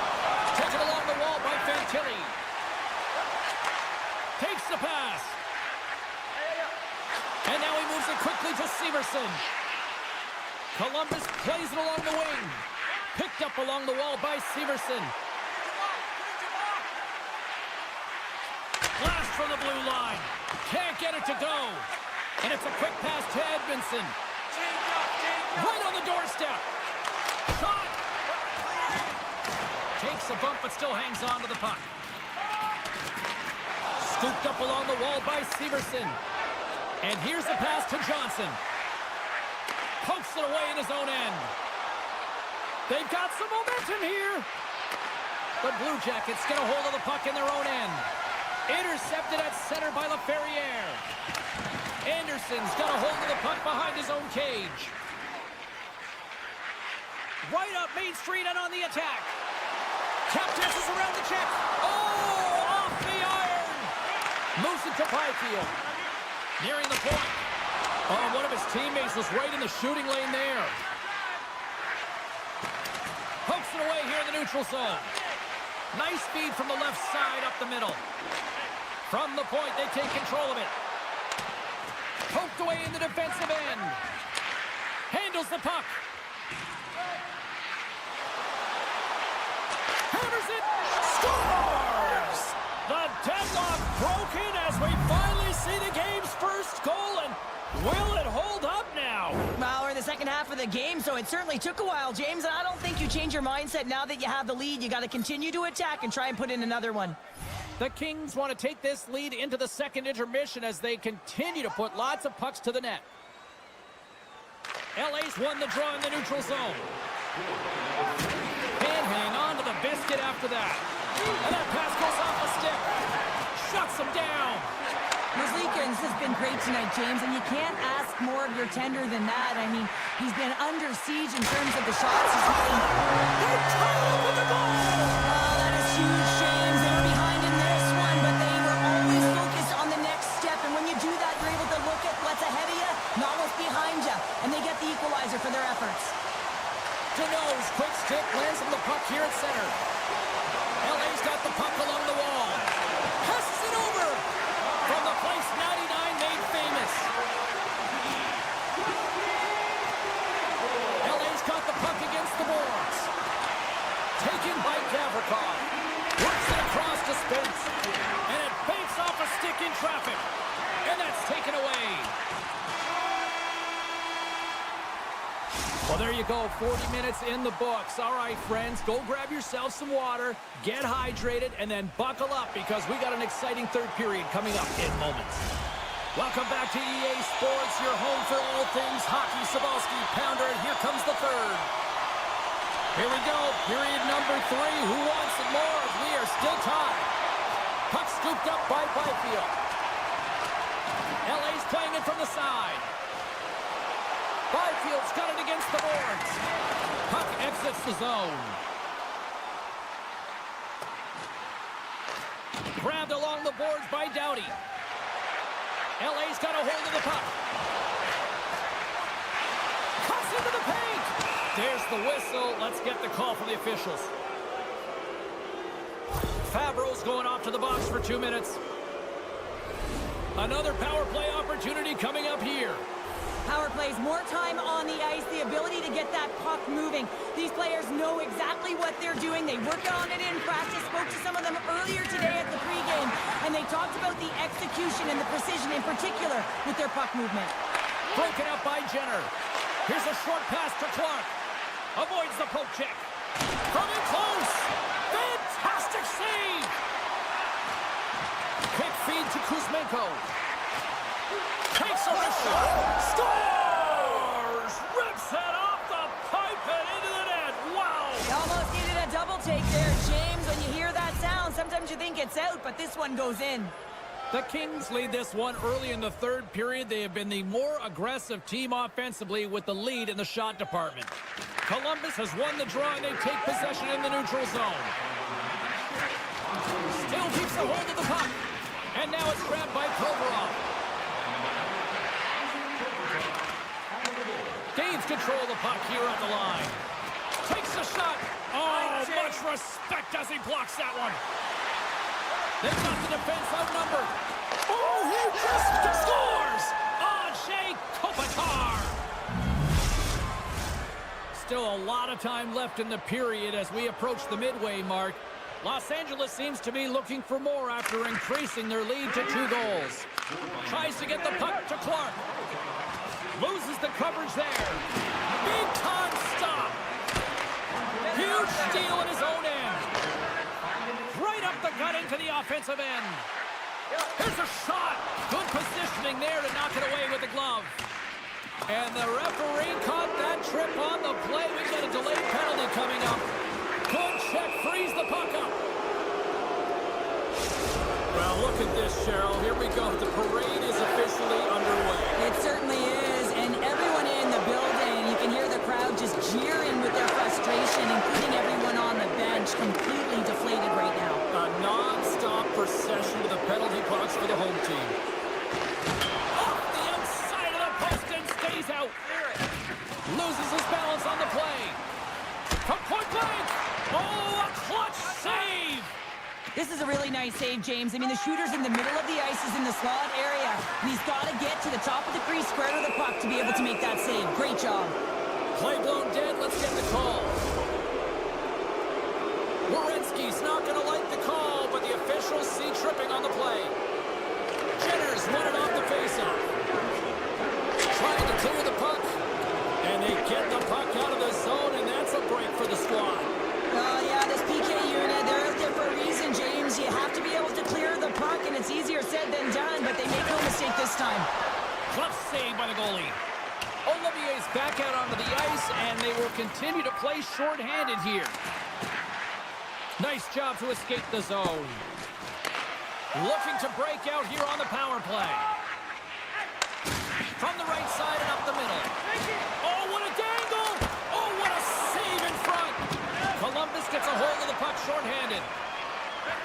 Taken along the wall by Fantilli. Takes the pass. And now he moves it quickly to Severson. Columbus plays it along the wing. Picked up along the wall by Severson. Blast from the blue line. Can't get it to go. And it's a quick pass to Edmondson. Right on the doorstep. Shot. Takes a bump but still hangs on to the puck. Scooped up along the wall by Severson. And here's the pass to Johnson. Pokes it away in his own end. They've got some momentum here. The Blue Jackets get a hold of the puck in their own end. Intercepted at center by LaFerriere. Anderson's got a hold of the puck behind his own cage. Right up Main Street and on the attack. Captesses around the check. Oh, off the iron. Moves it to Byfield. Nearing the point. Oh, one of his teammates was right in the shooting lane there. the neutral zone. Nice feed from the left side up the middle. From the point, they take control of it. Poked away in the defensive end. Handles the puck. Hammers it. Scores! The deadlock broken as we finally see the game's first goal. And will it hold up now? Well, we're in the second half of the game, so it certainly took a while, James. And I don't think you change your mindset now that you have the lead. You got to continue to attack and try and put in another one. The Kings want to take this lead into the second intermission as they continue to put lots of pucks to the net. LA's won the draw in the neutral zone. Can't hang on to the biscuit after that. And that pass goes off the stick. Shuts him down. Merzlikins has been great tonight, James, and you can't ask more of your tender than that. I mean, he's been under siege in terms of the shots he's making. They tie up with the goal! Oh, that is huge, James. They were behind in this one, but they were always focused on the next step. And when you do that, you're able to look at what's ahead of you and almost behind you. And they get the equalizer for their efforts. Nose, quick stick, lands on the puck here at center. LA's got the puck along the wall. Passes it over! From the place 99 made famous. LA's got the puck against the boards. Taken by Gavrikov. Works it across to Spence. And it banks off a stick in traffic. And that's taken away. Well, there you go. 40 minutes in the books. All right, friends, go grab yourself some water, get hydrated, and then buckle up because we got an exciting third period coming up in moments. Welcome back to EA Sports, your home for all things hockey. Cybulski, Pounder, and here comes the third. Here we go. Period number 3. Who wants it more? We are still tied. Puck scooped up by Byfield. LA's playing it from the side. Byfield's got it against the boards. Puck exits the zone. Grabbed along the boards by Doughty. LA's got a hold of the puck. Cuts into the paint. There's the whistle. Let's get the call from the officials. Fabro's going off to the box for 2 minutes. Another power play opportunity coming up here. Power plays, more time on the ice, the ability to get that puck moving. These players know exactly what they're doing. They work on it in practice. Spoke to some of them earlier today at the pregame, and they talked about the execution and the precision in particular with their puck movement. Broken up by Jenner. Here's a short pass to Clark. Avoids the poke check. From in close. Fantastic save. Quick feed to Kuzmenko. Takes a wrist shot. Scores! Rips it off the pipe and into the net. Wow! He almost needed a double take there, James. When you hear that sound, sometimes you think it's out, but this one goes in. The Kings lead this one early in the third period. They have been the more aggressive team offensively with the lead in the shot department. Columbus has won the draw and they take possession in the neutral zone. Still keeps a hold of the puck. And now it's grabbed by Kovarov. Gains control of the puck here at the line. Takes a shot. Oh, much respect as he blocks that one. They've got the defense outnumbered. Oh, he just scores! Andrzej Kopitar. Still a lot of time left in the period as we approach the midway mark. Los Angeles seems to be looking for more after increasing their lead to 2 goals. Tries to get the puck to Clark. Loses the coverage there. Big time stop. Huge steal at his own end. Right up the gut into the offensive end. Here's a shot. Good positioning there to knock it away with the glove. And the referee caught that trip on the play. We got a delayed penalty coming up. Good check, frees the puck up. Well, look at this, Cheryl. Here we go. The parade is officially underway. It certainly is, and everyone in the building, you can hear the crowd just jeering with their frustration, including everyone on the bench, completely deflated right now. A non-stop procession to the penalty box for the home team. Off the outside of the post and stays out. Loses his balance on the play. From point blank. Oh, This is a really nice save, James. I mean, the shooter's in the middle of the ice, is in the slot area, and he's got to get to the top of the crease, square to the puck to be able to make that save. Great job. Play blown dead. Let's get the call. Werenski's not going to like the call, but the officials see tripping on the play. Jenners won it off the faceoff. Trying to clear the puck, and they get the puck out of the zone, and that's a break for the squad. Yeah, this PK unit, they're out there for a reason, James. You have to be able to clear the puck, and it's easier said than done, but they make no mistake this time. Club save by the goalie. Olivier's back out onto the ice, and they will continue to play shorthanded here. Nice job to escape the zone. Looking to break out here on the power play. From the right side and up the middle. Oh, what a dangle! Oh, what a save in front! Columbus gets a hold of the puck shorthanded.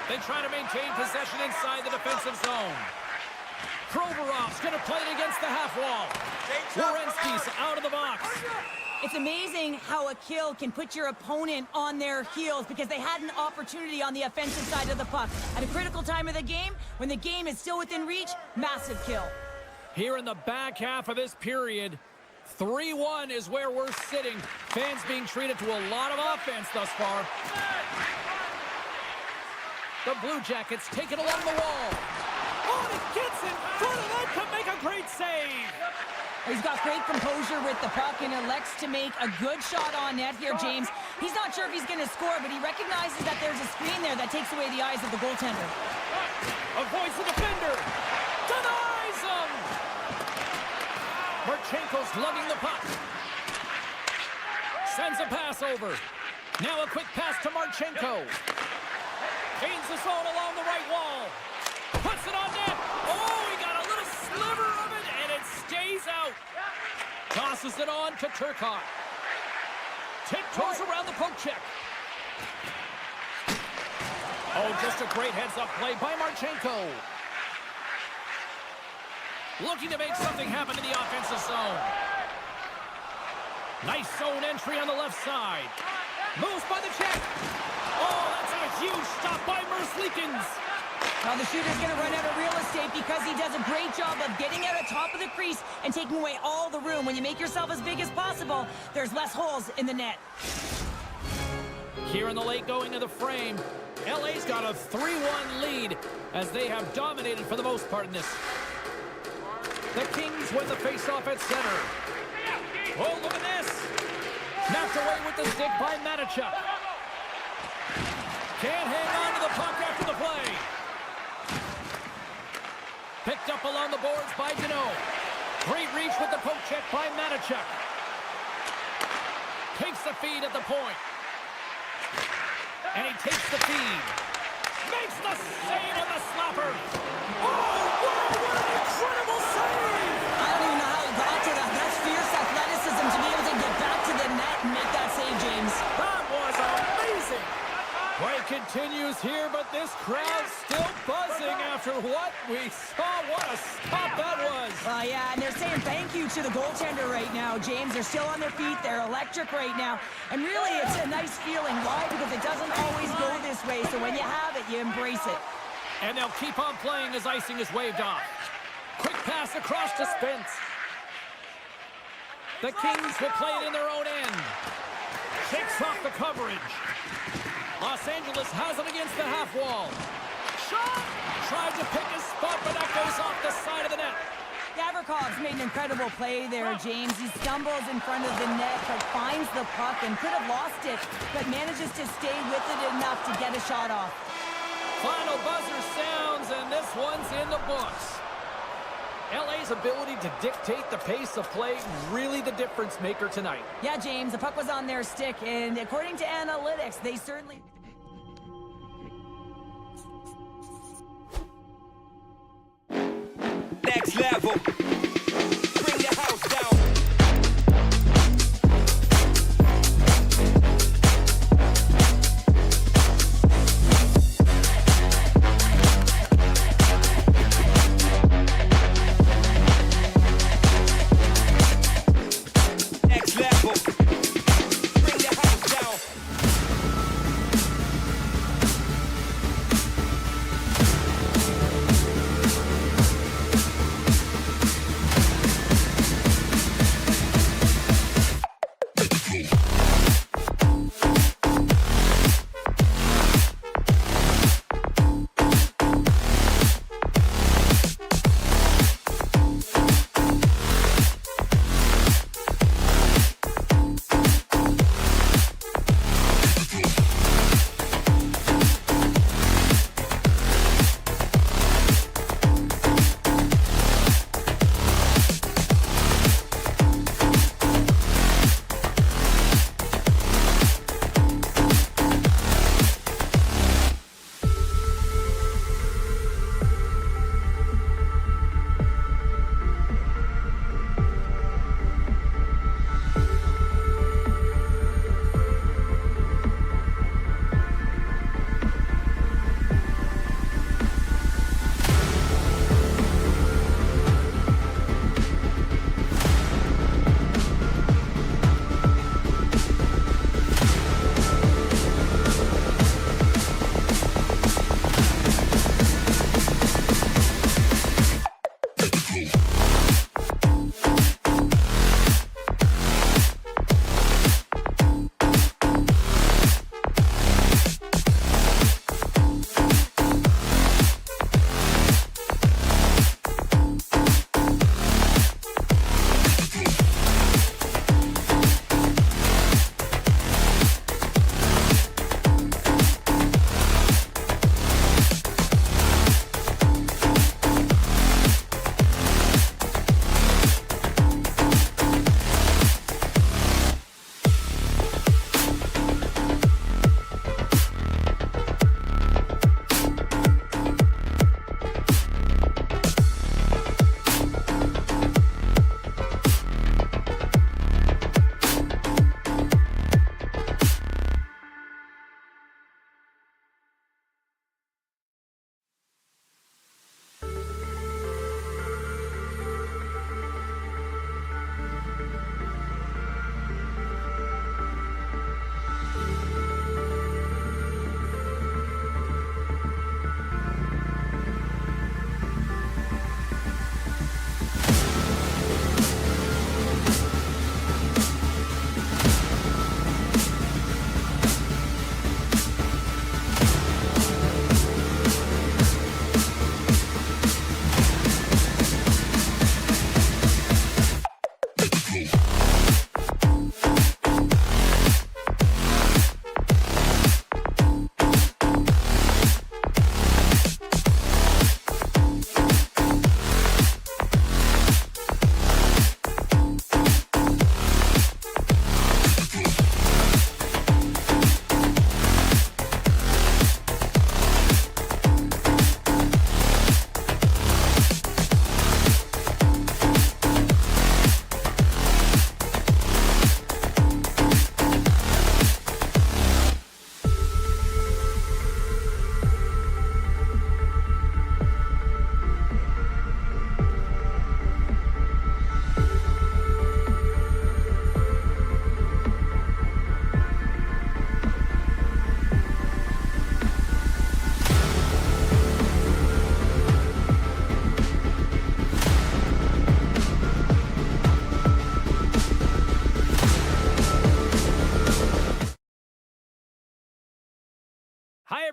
They try to maintain possession inside the defensive zone. Provorov's going to play it against the half wall. Werenski's out of the box. It's amazing how a kill can put your opponent on their heels because they had an opportunity on the offensive side of the puck. At a critical time of the game, when the game is still within reach, massive kill. Here in the back half of this period, 3-1 is where we're sitting. Fans being treated to a lot of offense thus far. The Blue Jackets take it along the wall. Oh, and it gets in front of that to make a great save. He's got great composure with the puck and elects to make a good shot on net here, James. He's not sure if he's going to score, but he recognizes that there's a screen there that takes away the eyes of the goaltender. Avoids the defender. Denies him. Marchenko's lugging the puck. Sends a pass over. Now a quick pass to Marchenko. Gains the zone along the right wall. Puts it on net. Oh, he got a little sliver of it, and it stays out. Tosses it on to Turcotte. Tiptoes around the poke check. Oh, just a great heads-up play by Marchenko. Looking to make something happen in the offensive zone. Nice zone entry on the left side. Moves by the check. Oh, that's a huge stop by Merzlikins. Well, the shooter's going to run out of real estate because he does a great job of getting out of top of the crease and taking away all the room. When you make yourself as big as possible, there's less holes in the net. Here in the late going of the frame, LA's got a 3-1 lead as they have dominated for the most part in this. The Kings win the faceoff at center. Oh, look at this. Knocked away with the stick by Manichuk. Can't hang on to the puck after the play. Picked up along the boards by Deneau. Great reach with the poke check by Manichuk. Takes the feed at the point. And he takes the feed. Makes the save on the slapper. Oh, wow, what an incredible save! I don't even know how he got to that. That's fierce athleticism to be able to get back to the net and make that save, James. That was amazing! Play continues here, but this crowd's still buzzing after what we saw. What a stop that was! Yeah, and they're saying thank you to the goaltender right now, James. They're still on their feet. They're electric right now. And really, it's a nice feeling. Why? Because it doesn't always go this way. So when you have it, you embrace it. And they'll keep on playing as icing is waved off. Quick pass across to Spence. The Kings will play it in their own end. Shakes off the coverage. Los Angeles has it against the half wall. Shot! Tried to pick his spot, but that goes off the side of the net. Gavrikov made an incredible play there, James. He stumbles in front of the net, but finds the puck and could have lost it, but manages to stay with it enough to get a shot off. Final buzzer sounds, and this one's in the books. LA's ability to dictate the pace of play, really the difference maker tonight. Yeah, James, the puck was on their stick, and according to analytics, they certainly... Next level. Bring the house down. Next level. Bring the house down.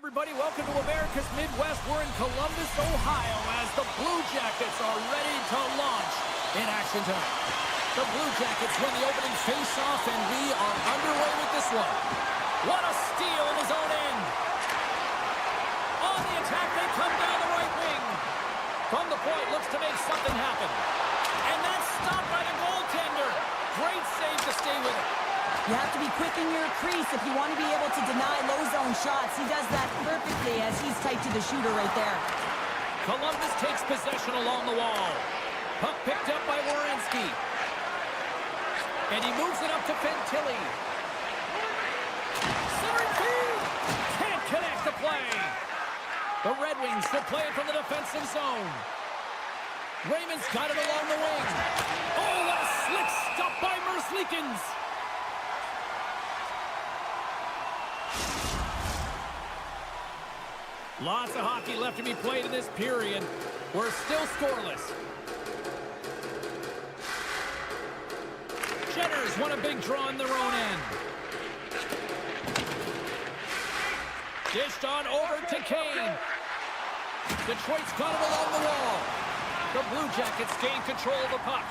everybody. Welcome to America's Midwest. We're in Columbus, Ohio, as the Blue Jackets are ready to launch in action tonight. The Blue Jackets win the opening face-off, and we are underway with this one. What a steal in his own end. On the attack, they come down the right wing. From the point, looks to make something happen. And that's stopped by the goaltender. Great save to stay with it. You have to be quick in your crease if you want to be able to deny low zone shots. He does that perfectly as he's tight to the shooter right there. Columbus takes possession along the wall. Puck picked up by Werenski. And he moves it up to Fantilli. Centering feed. Can't connect the play. The Red Wings will play it from the defensive zone. Raymond's got it along the wing. Oh, what a slick stop by Merzlikins. Lots of hockey left to be played in this period. We're still scoreless. Jenners won a big draw in their own end. Dished on over to Kane. Detroit's got it along the wall. The Blue Jackets gain control of the puck.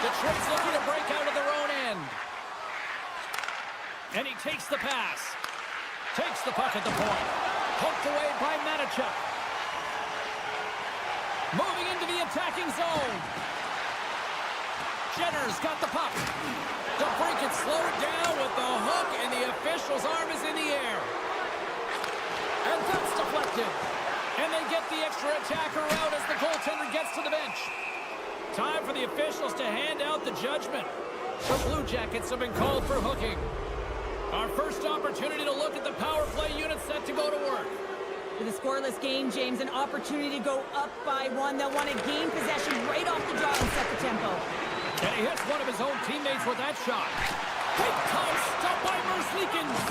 Detroit's looking to break out of their own end. And he takes the pass. Takes the puck at the point. Poked away by Manichuk. Moving into the attacking zone. Jenner's got the puck. DeBrincat slowed down with the hook, and the official's arm is in the air. And that's deflected. And they get the extra attacker out as the goaltender gets to the bench. Time for the officials to hand out the judgment. The Blue Jackets have been called for hooking. Our first opportunity to look at the power play unit set to go to work. With a scoreless game, James, an opportunity to go up by one. They'll want to gain possession right off the draw and set the tempo. And he hits one of his own teammates with that shot. Big time stop by Merzlikins.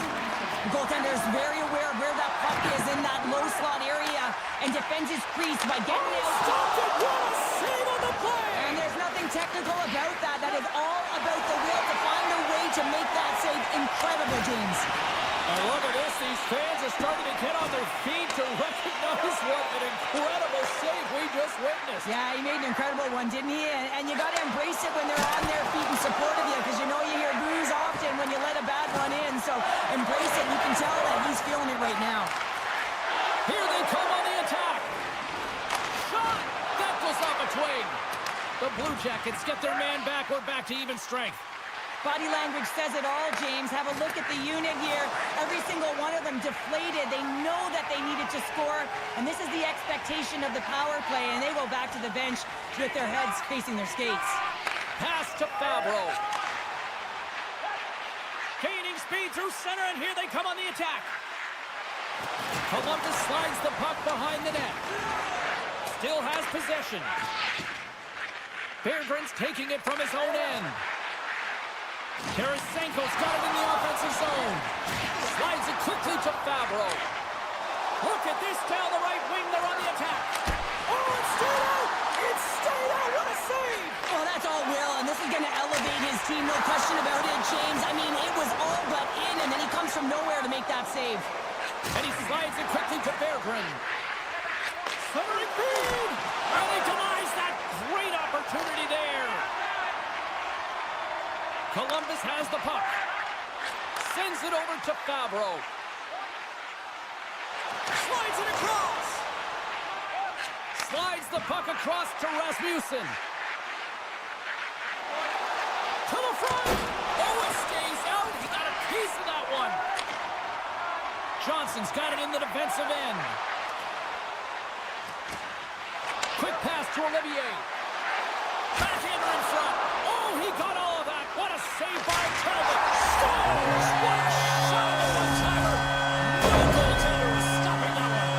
The goaltender is very aware of where that puck is in that low slot area and defends his crease by getting out. Stopped it! What a save on the play! And there's nothing technical about that. That is all about the will to find a way to make that save incredible, James. And look at this. These fans are starting to get on their feet to recognize what an incredible save we just witnessed. Yeah, he made an incredible one, didn't he? And you got to embrace it when they're on their feet in support of you, because you know you hear boos often when you let a bad one in. So embrace it. You can tell that he's feeling it right now. Here they come on the attack. Shot! That goes off a twig. The Blue Jackets get their man back. We're back to even strength. Body language says it all, James. Have a look at the unit here. Every single one of them deflated. They know that they needed to score, and this is the expectation of the power play, and they go back to the bench with their heads facing their skates. Pass to Favreau. Gaining speed through center, and here they come on the attack. Columbus slides the puck behind the net. Still has possession. Berggren's taking it from his own end. Tarasenko's got it in the offensive zone. Slides it quickly to Favreau. Look at this down the right wing. They're on the attack. Oh, it's stayed out! It's stayed out! What a save! Oh, that's all will, and this is going to elevate his team. No question about it, James. I mean, it was all but in, and then he comes from nowhere to make that save. And he slides it quickly to Berggren. Centering feed! And he denies that great opportunity there. Columbus has the puck. Sends it over to Favreau. Slides it across. Slides the puck across to Rasmussen. To the front. Oh, it stays out. He got a piece of that one. Johnson's got it in the defensive end. Quick pass to Olivier. Backhander in front. Oh, he got all of that. What a save by Talbot. Scores! What a shot of a one-timer. No goaltender is stopping that one.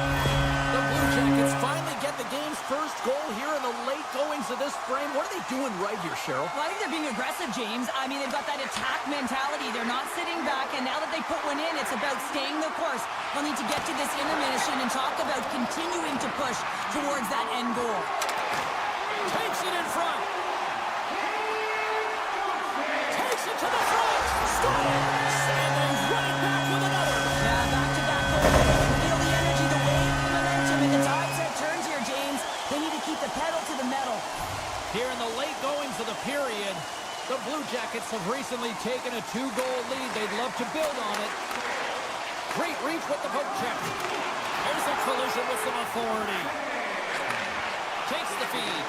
The Blue Jackets finally get the game's first goal here in the late goings of this frame. What are they doing right here, Cheryl? Well, I think they're being aggressive, James. I mean, they've got that attack mentality. They're not sitting back, and now that they put one in, it's about staying the course. They'll need to get to this intermission and talk about continuing to push towards that end goal. Takes it in front. Takes it to the front. Scores! And they run it back Buffs have recently taken a 2-goal lead. They'd love to build on it. Great reach with the poke check. There's a collision with some authority. Takes the feed.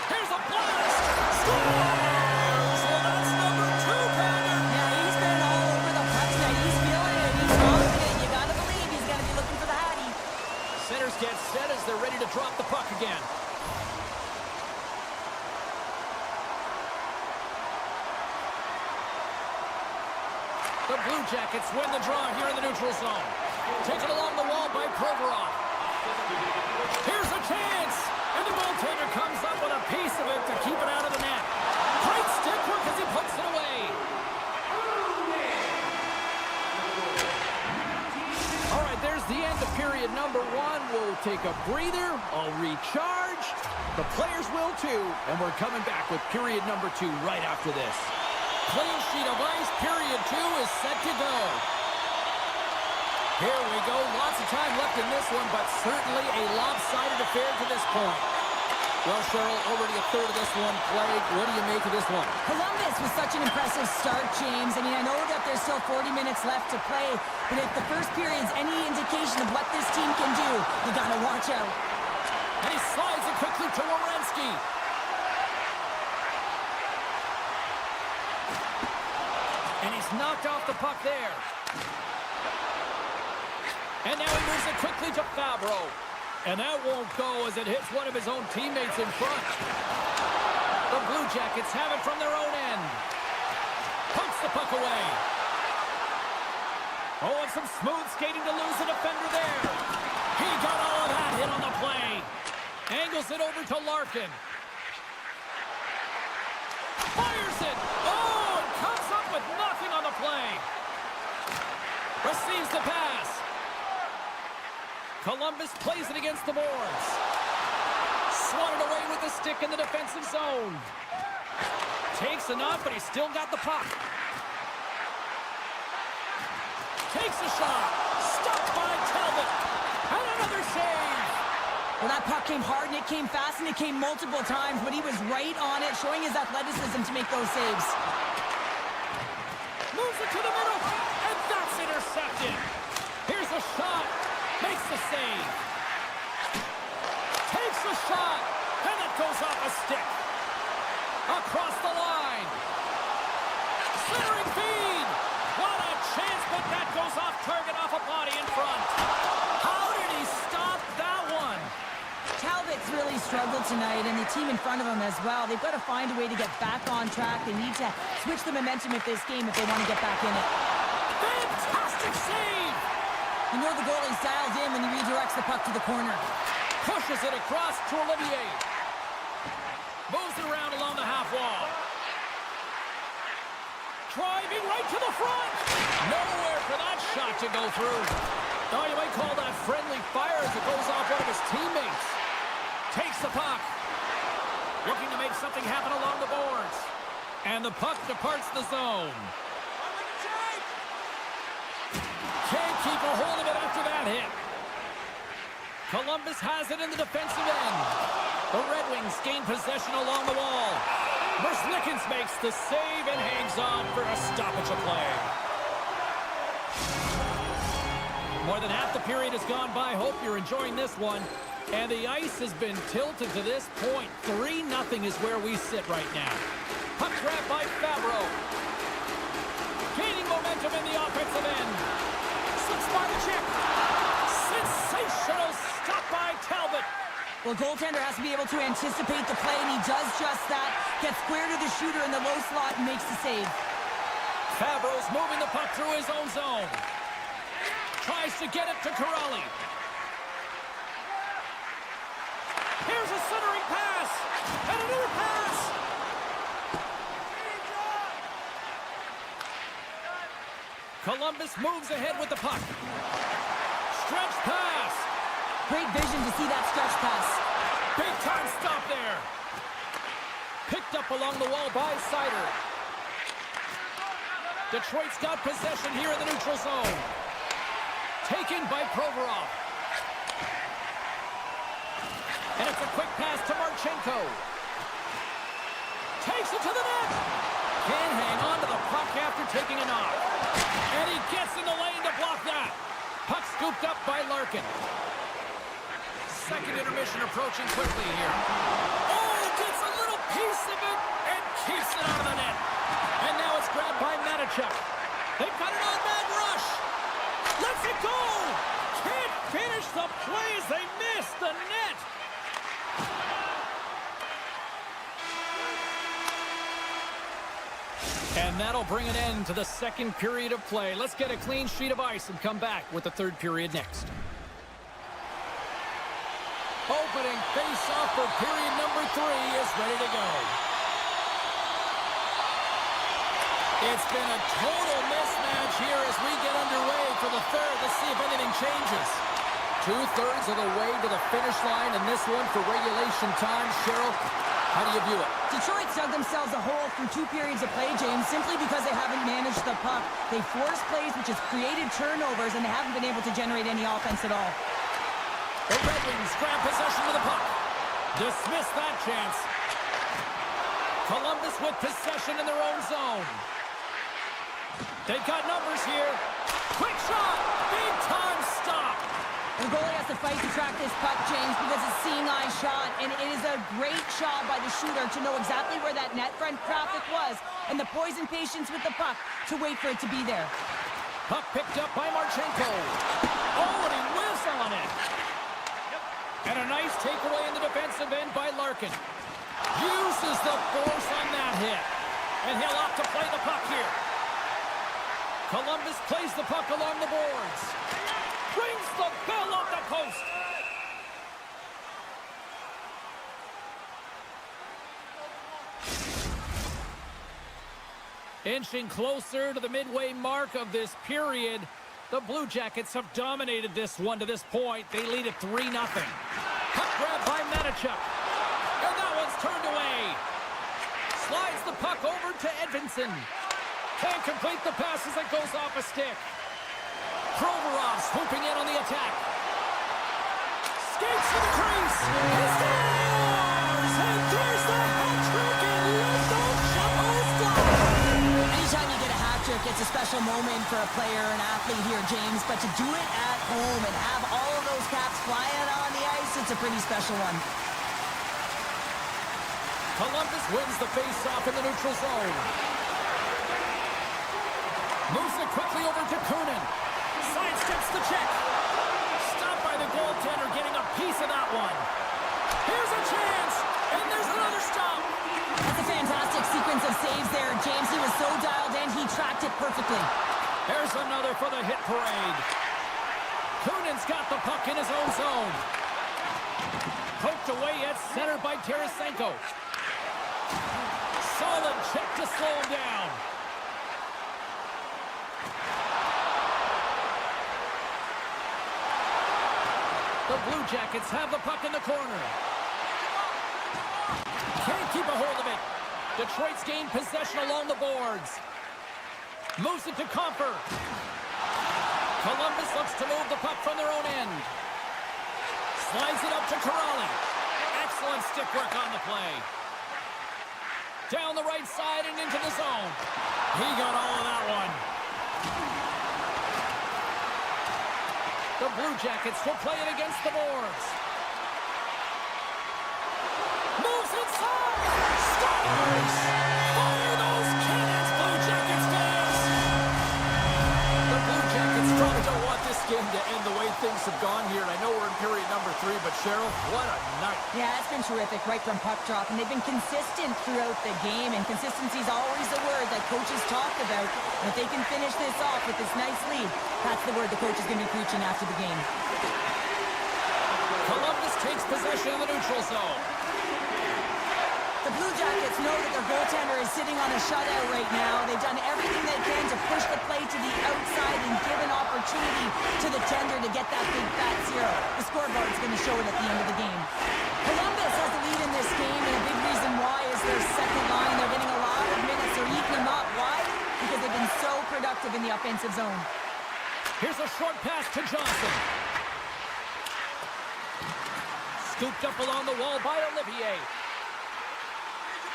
Here's a blast. Scores! Well, that's number 2, Connor. Yeah, he's been all over the puck tonight. He's feeling it. He's confident. You got to believe he's going to be looking for the Hattie. Centers get set as they're ready to drop the puck again. The Blue Jackets win the draw here in the neutral zone. Taken along the wall by Provorov. Here's a chance! And the goaltender comes up with a piece of it to keep it out of the net. Great stick work as he puts it away. All right, there's the end of period number 1. We'll take a breather. I'll recharge. The players will too. And we're coming back with period number 2 right after this. Clean sheet of ice, period 2 is set to go. Here we go. Lots of time left in this one, but certainly a lopsided affair to this point. Well, Cheryl, already a third of this one played. What do you make of this one? Columbus was such an impressive start, James. I mean, I know that there's still 40 minutes left to play, but if the first period's any indication of what this team can do, you got to watch out. And he slides it quickly to Werenski. And he's knocked off the puck there. And now he moves it quickly to Fabro. And that won't go as it hits one of his own teammates in front. The Blue Jackets have it from their own end. Pumps the puck away. Oh, and some smooth skating to lose the defender there. He got all of that hit on the play. Angles it over to Larkin. Fires it. Oh, and comes up with nothing on the play. Receives the pass. Columbus plays it against the boards. Swatted away with the stick in the defensive zone. Takes a knock, but he's still got the puck. Takes a shot. Stopped by Talbot. And another save. Well, that puck came hard, and it came fast, and it came multiple times, but he was right on it, showing his athleticism to make those saves. Moves it to the middle, and that's intercepted. Here's a shot. Makes the save. Takes the shot, and it goes off a stick. Across the line. Centering feed. What a chance, but that goes off target, off a body in front. How did he stop that one? Talbot's really struggled tonight, and the team in front of him as well. They've got to find a way to get back on track. They need to switch the momentum of this game if they want to get back in it. Fantastic save. You know the goalie's dialed in when he redirects the puck to the corner. Pushes it across to Olivier. Moves it around along the half wall. Driving right to the front. Nowhere for that shot to go through. Oh, you might call that friendly fire as it goes off one of his teammates. Takes the puck. Looking to make something happen along the boards. And the puck departs the zone. Can't keep a hold of it after that hit. Columbus has it in the defensive end. The Red Wings gain possession along the wall. Merzlikins makes the save and hangs on for a stoppage of play. More than half the period has gone by. Hope you're enjoying this one. And the ice has been tilted to this point. 3-0 is where we sit right now. Puck grab by Fabro. Gaining momentum in the offensive end. Slips by the check. Sensational stop by Talbot. Well, goaltender has to be able to anticipate the play, and he does just that. Gets square to the shooter in the low slot and makes the save. Fabro's moving the puck through his own zone. Tries to get it to Corrali. Here's a centering pass. And another pass. Columbus moves ahead with the puck. Stretch pass. Great vision to see that stretch pass. Big time stop there. Picked up along the wall by Sider. Detroit's got possession here in the neutral zone. Taken by Provorov. And it's a quick pass to Marchenko. Takes it to the net. can't hang on to the puck after taking a knock. And he gets in the lane to block that. Puck scooped up by Larkin. Second intermission approaching quickly here. Oh, gets a little piece of it and keeps it out of the net. And now it's grabbed by Matichuk. They've got an on-man rush. Lets it go. Can't finish the play as they miss the net. And that'll bring an end to the second period of play. Let's get a clean sheet of ice and come back with the third period next. Opening face-off for period number 3 is ready to go. It's been a total mismatch here as we get underway for the third. Let's see if anything changes. 2/3 of the way to the finish line, and this one for regulation time. Cheryl, how do you view it? Detroit dug themselves a hole through 2 periods of play, James, simply because they haven't managed the puck. They forced plays, which has created turnovers, and they haven't been able to generate any offense at all. The Red Wings grab possession of the puck. Dismiss that chance. Columbus with possession in their own zone. They've got numbers here. Quick shot. Big time stop. The goalie has to fight to track this puck, James, because it's seeing eye shot, and it is a great job by the shooter to know exactly where that net front traffic was, and the poise and patience with the puck to wait for it to be there. Puck picked up by Marchenko. Oh, and he whiffs on it. And a nice takeaway in the defensive end by Larkin. Uses the force on that hit. And he'll opt to play the puck here. Columbus plays the puck along the boards. Brings the bell off the post. Inching closer to the midway mark of this period. The Blue Jackets have dominated this one to this point. They lead at 3-0. Puck grab by Matichuk. And that one's turned away. Slides the puck over to Edvinsson. Can't complete the pass as it goes off a stick. Provorov swooping in on the attack. Skates to the crease. He scores! And there's the hat trick and Ludo Chapeau's fly. Anytime you get a hat trick, it's a special moment for a player, an athlete here, James. But to do it at home and have all of those caps flying on the ice, it's a pretty special one. Columbus wins the face-off in the neutral zone. Moves it quickly over to Kunin. Sidesteps the check. Stopped by the goaltender, getting a piece of that one. Here's a chance, and there's another stop. That's a fantastic sequence of saves there, James. He was so dialed in, he tracked it perfectly. There's another for the hit parade. Kunin's got the puck in his own zone. Poked away at center by Tarasenko. Solid check to slow him down. The Blue Jackets have the puck in the corner. Can't keep a hold of it. Detroit's gained possession along the boards. Moves it to Comfer. Columbus looks to move the puck from their own end. Slides it up to Corrali. Excellent stick work on the play. Down the right side and into the zone. He got all of that one. The Blue Jackets will play it against the boards. Moves inside. Scores! Fire those cannons, Blue Jackets fans! The Blue Jackets probably don't want this game to end the way things have gone here. And I know we're in period number 3, but Cheryl, what a night. Yeah, it's been terrific right from puck drop, and they've been consistent throughout the game, and consistency is always the word that coaches talk about. And if they can finish this off with this nice lead, that's the word the coach is going to be preaching after the game. Columbus takes possession of the neutral zone. The Blue Jackets know that their goaltender is sitting on a shutout right now. They've done everything they can to push the play to the outside and give an opportunity to the tender to get that big fat zero. The scoreboard is going to show it at the end of the game. Columbus has the lead in this game, and a big reason why is their second line. They're getting a lot of minutes. They're eating them up. Why? Because they've been so productive in the offensive zone. Here's a short pass to Johnson. Scooped up along the wall by Olivier.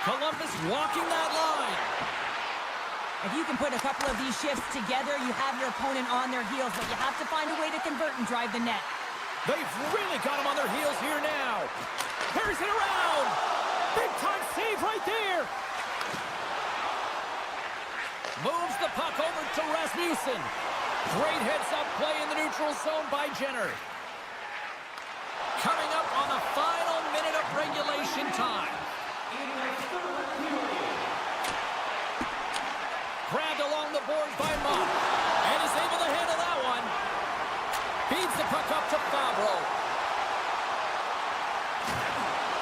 Columbus walking that line. If you can put a couple of these shifts together, you have your opponent on their heels, but you have to find a way to convert and drive the net. They've really got him on their heels here now. Carries it around. Big time save right there. Moves the puck over to Rasmussen. Great heads-up play in the neutral zone by Jenner. Coming up on the final minute of regulation time. Grabbed along the boards by Mott. And is able to handle that one. Feeds the puck up to Fabro.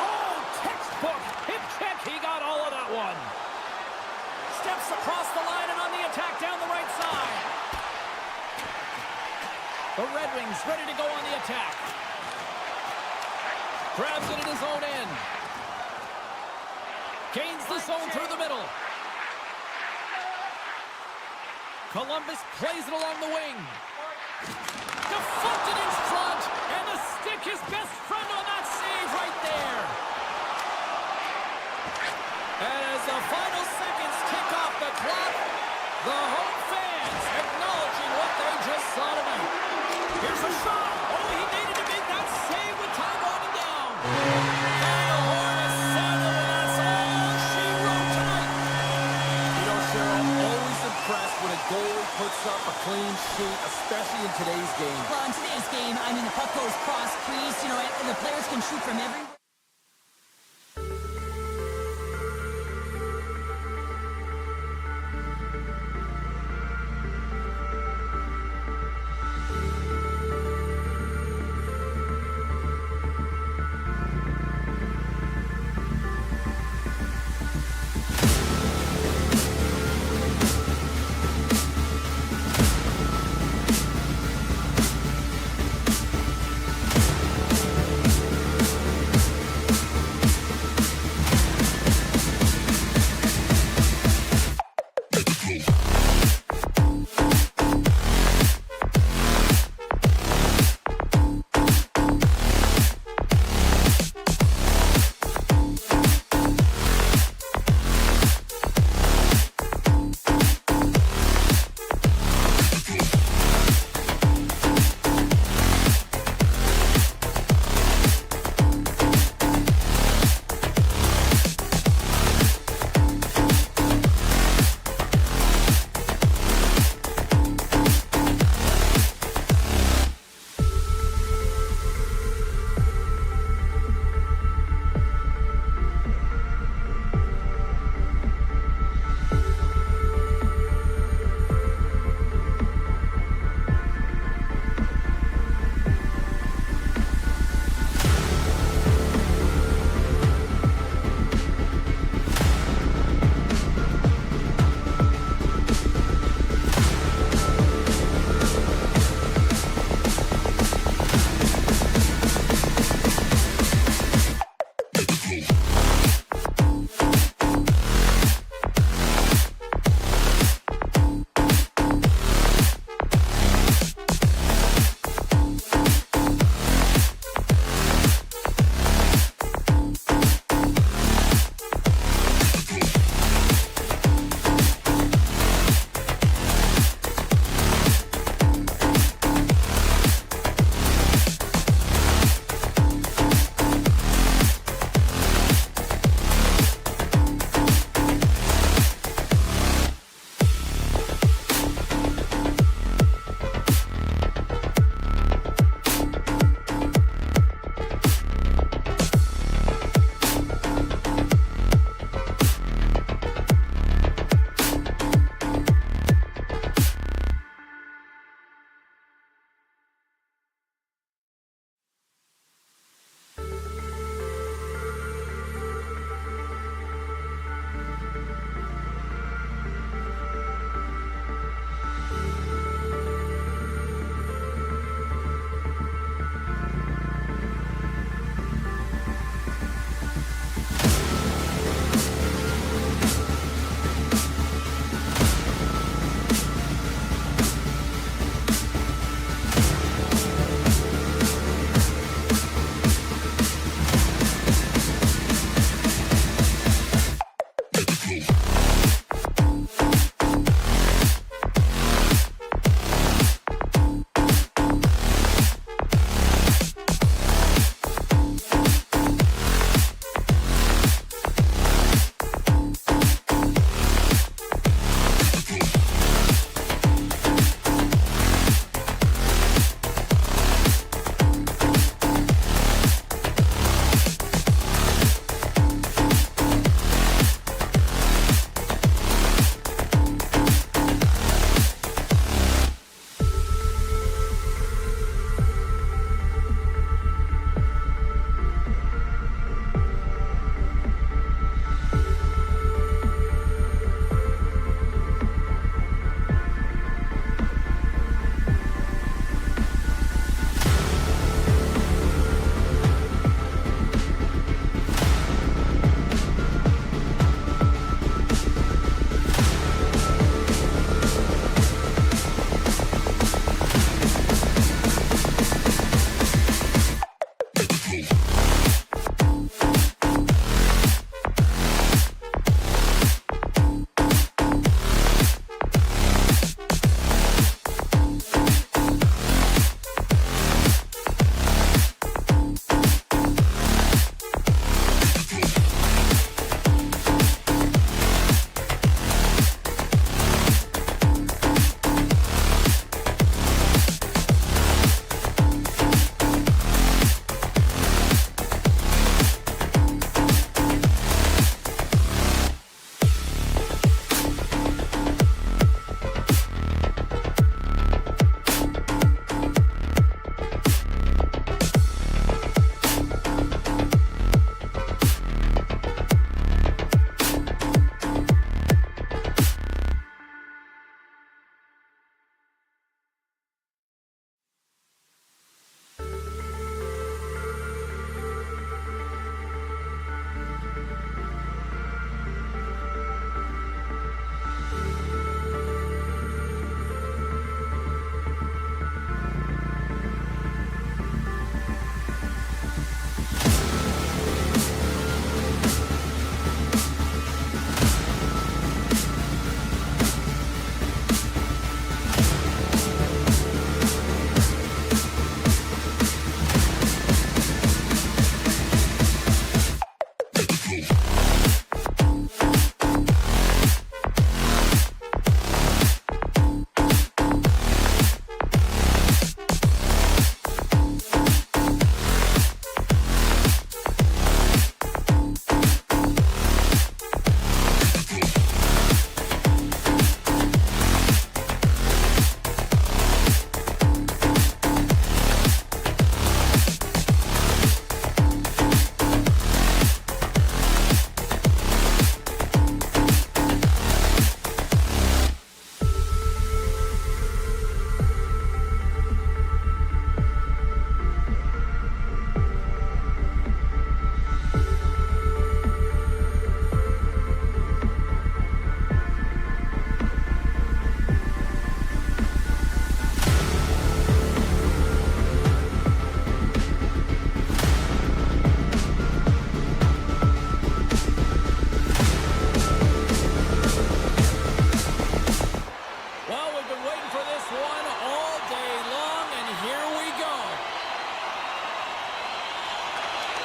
Oh, textbook hip check. He got all of that one. Steps across the line and on the attack down the right side. The Red Wings ready to go on the attack. Grabs it in his own end. Gains the zone through the middle. Columbus plays it along the wing. Deflected in front. And the stick, his best friend on that save right there. And as the final seconds tick off the clock, the home fans acknowledging what they just saw tonight. Here's a shot. Oh, he needed to make that save with time running down. And the horn is sounded, and that's all she wrote tonight. You know, Cheryl, I'm always impressed when a goalie puts up a clean sheet, especially in today's game. Well, in today's game, I mean, the puck goes cross-crease, you know, and the players can shoot from everywhere.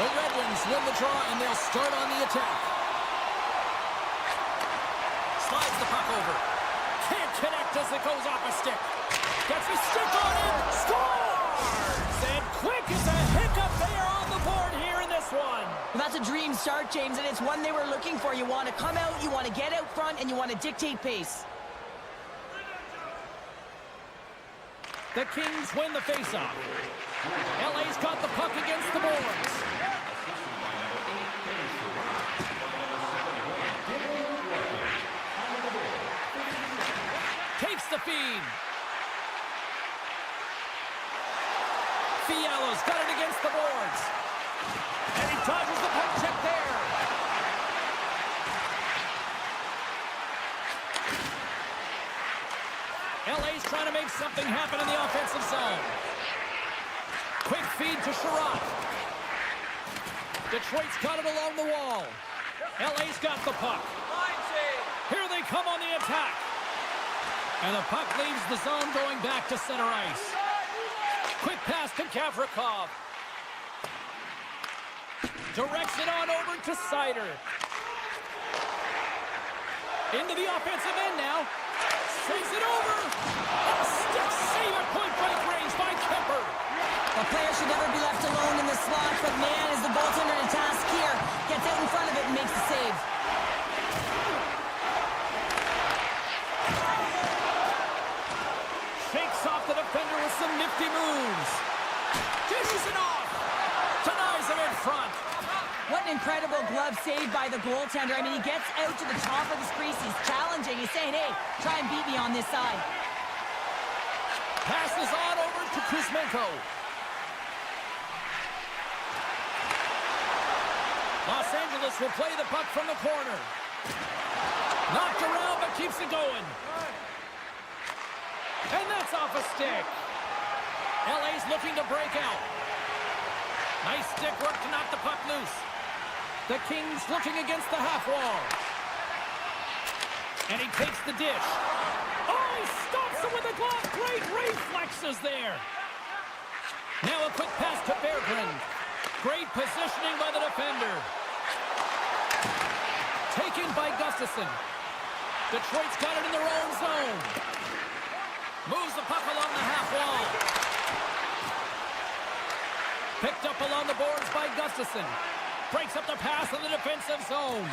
The Red Wings win the draw, and they'll start on the attack. Slides the puck over. Can't connect as it goes off a stick. Gets a stick on it. Scores! And quick as a hiccup, they are on the board here in this one. Well, that's a dream start, James, and it's one they were looking for. You want to come out, you want to get out front, and you want to dictate pace. The Kings win the faceoff. LA's got the puck against the boards. Takes the feed. Fiala's got it against the boards. And he dodges the puck check there. LA's trying to make something happen in the offensive zone. Quick feed to Skwara. Detroit's got it along the wall. LA's got the puck. Here they come on the attack. And the puck leaves the zone going back to center ice. Quick pass to Gavrikov. Directs it on over to Sider. Into the offensive end now. Saves it over. A stick save at point-blank range by Kemper. The player should never be left alone in the slot, but man, is the goaltender to task here. Gets out in front of it and makes the save. Shakes off the defender with some nifty moves. Dishes it off. Denies him in front. What an incredible glove save by the goaltender. I mean, he gets out to the top of his crease. He's challenging. He's saying, hey, try and beat me on this side. Passes on over to Kuzmenko. Los Angeles will play the puck from the corner. Knocked around, but keeps it going. And that's off a stick. LA's looking to break out. Nice stick work to knock the puck loose. The Kings looking against the half wall. And he takes the dish. Oh, he stops him with a glove. Great reflexes there. Now a quick pass to Berggren. Great positioning by the defender. Taken by Gustafsson. Detroit's got it in their own zone. Moves the puck along the half wall. Picked up along the boards by Gustafsson. Breaks up the pass in the defensive zone.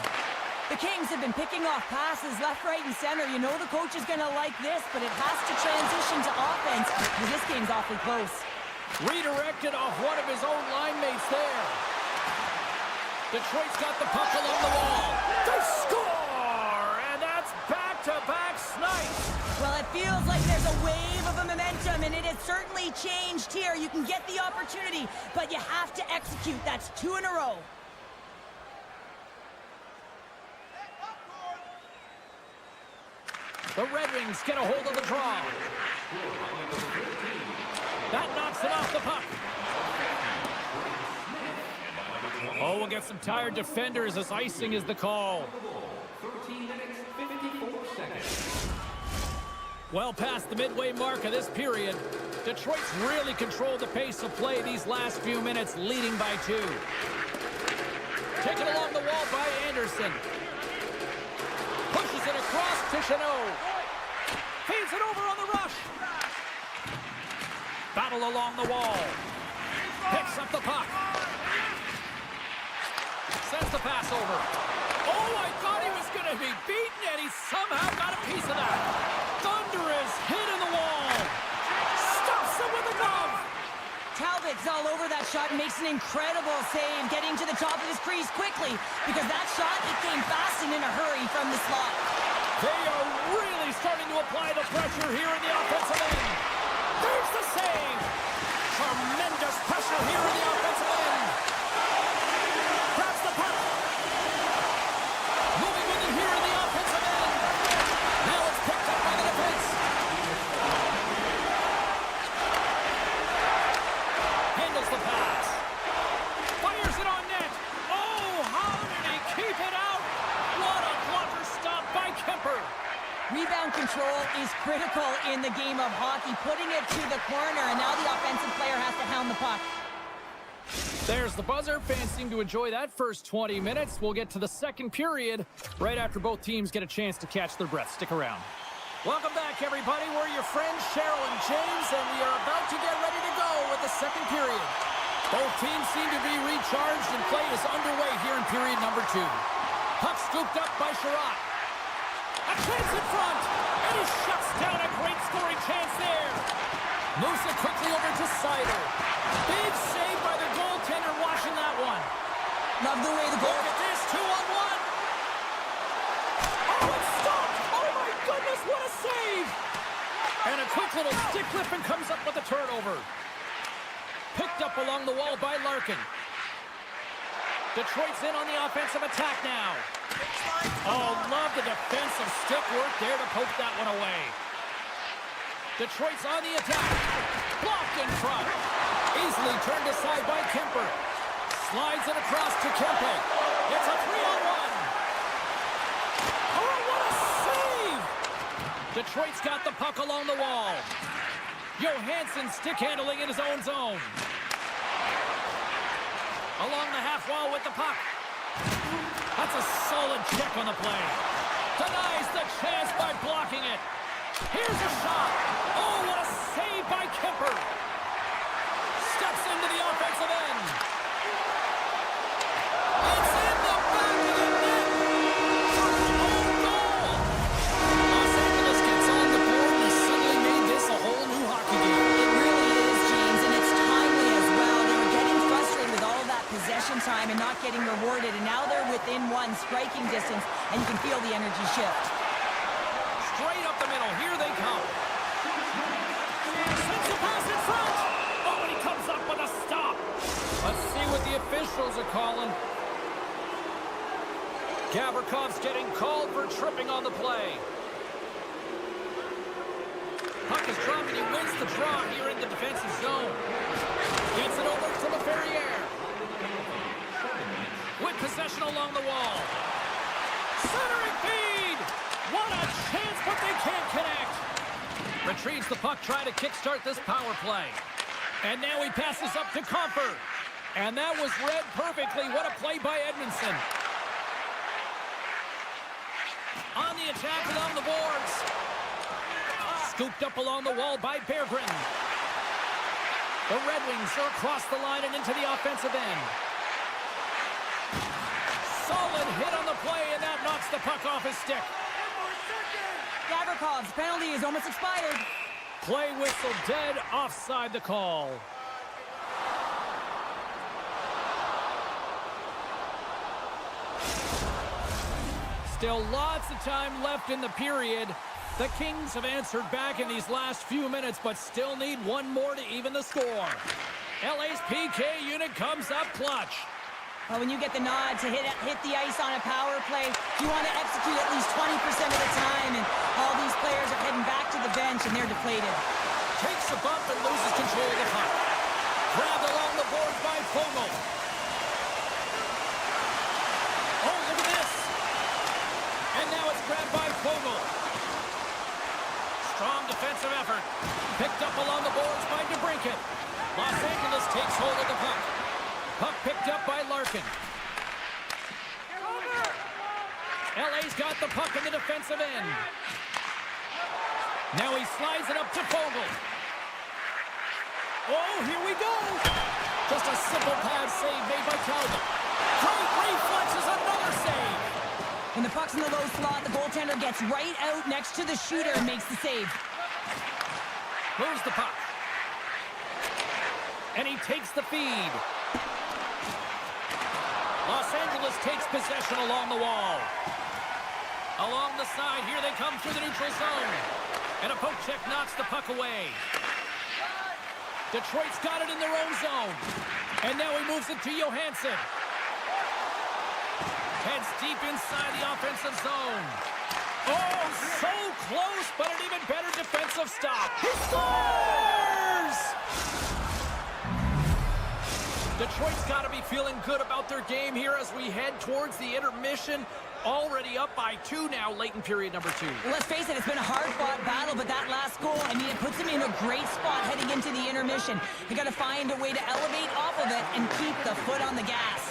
The Kings have been picking off passes left, right, and center. You know the coach is going to like this, but it has to transition to offense because this game's awfully close. Redirected off one of his own line mates there. Detroit's got the puck along the wall. They score! And that's back-to-back snipes. Well, it feels like there's a wave of a momentum, and it has certainly changed here. You can get the opportunity, but you have to execute. That's 2 in a row. The Red Wings get a hold of the draw. That knocks it off the puck. Oh, we'll get some tired defenders as icing is the call. 13 minutes, 54 seconds. Well past the midway mark of this period, Detroit's really controlled the pace of play these last few minutes, leading by 2. Taken along the wall by Anderson. Pushes it across to Chanot. Feeds it over on the rush. Battle along the wall. Picks up the puck. Sends the pass over. Oh, I thought he was going to be beaten, and he somehow got a piece of that. Thunderous hit in the wall. Stops him with a glove. Talbot's all over that shot and makes an incredible save, getting to the top of his crease quickly, because that shot, it came fast and in a hurry from the slot. They are really starting to apply the pressure here in the offensive end. There's the save. Tremendous pressure here in the offensive end. Grabs the puck. Moving with it here in the offensive end. Now it's picked up by the defense. Handles the pass. Fires it on net. Oh, how did he keep it out? What a blocker stop by Kemper. Rebound control is critical in the game of hockey, putting it to the corner, and now the offensive player has to hound the puck. There's the buzzer. Fans seem to enjoy that first 20 minutes. We'll get to the second period right after both teams get a chance to catch their breath. Stick around. Welcome back, everybody. We're your friends, Cheryl and James, and we are about to get ready to go with the second period. Both teams seem to be recharged, and play is underway here in period number 2. Puck scooped up by Skwara. A chance in front, and he shuts down a great scoring chance there. Moves it quickly over to Sider. Big save by the goaltender watching that one. Love the way the goal... Look at this, 2-on-1. Oh, it's stopped. Oh, my goodness, what a save. And a quick little stick lift and comes up with a turnover. Picked up along the wall by Larkin. Detroit's in on the offensive attack now. Oh, love the defensive stick work there to poke that one away. Detroit's on the attack. Blocked in front. Easily turned aside by Kemper. Slides it across to Kempe. It's a 3-on-1. Oh, what a save! Detroit's got the puck along the wall. Johansson stick handling in his own zone. Along the half wall with the puck. That's a solid check on the play. Denies the chance by blocking it. Here's a shot. Oh, what a save by Kemper. Steps into the offensive end. It's in the back of the net. Own goal. Los Angeles gets on the board and suddenly made this a whole new hockey game. It really is, James, and it's timely as well. They were getting frustrated with all of that possession time and not getting rewarded, and now they're within one striking distance, and you can feel the energy shift. Straight up the middle. Here they come. Sends a pass in front. Oh, and he comes up with a stop. Let's see what the officials are calling. Gavrikoff's getting called for tripping on the play. Puck is dropped and he wins the draw here in the defensive zone. Gets it over to LaFerriere. With possession along the wall. Centering feed. What a chance, but they can't connect. Retrieves the puck, trying to kickstart this power play. And now he passes up to Comfort. And that was read perfectly. What a play by Edmondson. On the attack along the boards. Scooped up along the wall by Berggren. The Red Wings are across the line and into the offensive end. Solid hit on the play, and that knocks the puck off his stick. Gavrikoff's penalty is almost expired. Play whistle dead, offside the call. Still lots of time left in the period. The Kings have answered back in these last few minutes, but still need one more to even the score. LA's PK unit comes up clutch. Well, when you get the nod to hit the ice on a power play, you want to execute at least 20% of the time, and all these players are heading back to the bench, and they're deflated. Takes a bump and loses control of the puck. Grabbed along the boards by Fogle. Oh, look at this. And now it's grabbed by Fogle. Strong defensive effort. Picked up along the boards by DeBrincat. Los Angeles takes hold of the puck. Puck picked up by Larkin. LA's got the puck in the defensive end. Now he slides it up to Fogle. Oh, here we go. Just a simple pad save made by Talbot. Great reflexes, another save. When the puck's in the low slot, the goaltender gets right out next to the shooter and makes the save. Moves the puck. And he takes the feed. Los Angeles takes possession along the wall. Along the side, here they come through the neutral zone. And a poke check knocks the puck away. Detroit's got it in their own zone. And now he moves it to Johansson. Heads deep inside the offensive zone. Oh, so close, but an even better defensive stop. He scores! Detroit's got to be feeling good about their game here as we head towards the intermission. Already up by 2 now, late in period number 2. Well, let's face it, it's been a hard-fought battle, but that last goal, I mean, it puts them in a great spot heading into the intermission. You got to find a way to elevate off of it and keep the foot on the gas.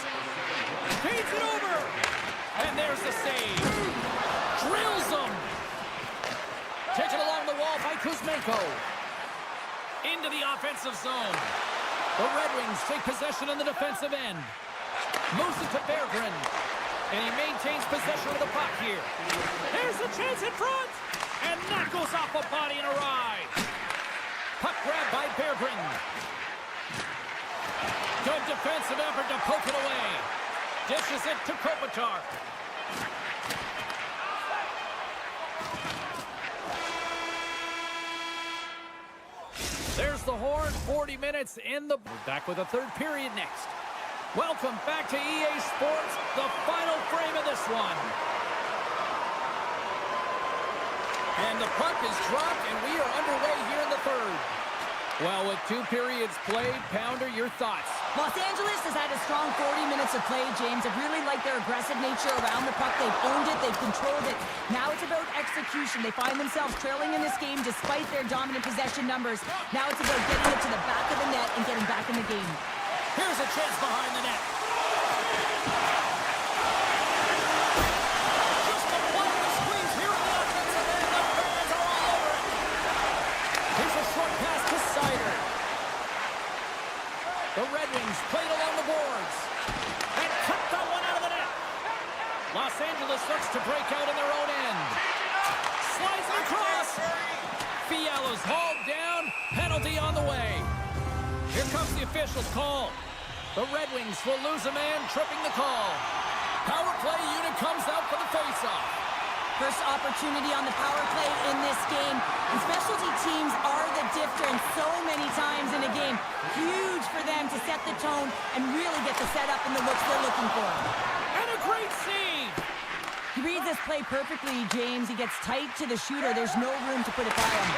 Feeds it over! And there's the save. Drills them! Taken along the wall by Kuzmenko. Into the offensive zone. The Red Wings take possession in the defensive end. Moves it to Berggren. And he maintains possession of the puck here. There's a chance in front! And that goes off a body and a ride. Puck grabbed by Berggren. Good defensive effort to poke it away. Dishes it to Kopitar. There's the horn. 40 minutes in the... We're back with a third period next. Welcome back to EA Sports, the final frame of this one. And the puck is dropped, and we are underway here in the third. Well, with 2 periods played, Pounder, your thoughts? Los Angeles has had a strong 40 minutes of play, James. I've really liked their aggressive nature around the puck. They've owned it. They've controlled it. Now it's about execution. They find themselves trailing in this game despite their dominant possession numbers. Now it's about getting it to the back of the net and getting back in the game. Here's a chance behind the net. Just applying the squeeze here in the offensive end. The fans are all over it. Here's a short pass to Sider. The Red Wings played along the boards. And cut that one out of the net. Los Angeles looks to break out in their own end. Slides it across. Fiala's hauled down. Penalty on the way. Here comes the official's call. The Red Wings will lose a man, tripping the call. Power play unit comes out for the faceoff. First opportunity on the power play in this game. And specialty teams are the difference so many times in a game. Huge for them to set the tone and really get the setup and the looks they're looking for. And a great save. He reads this play perfectly, James. He gets tight to the shooter. There's no room to put it by him.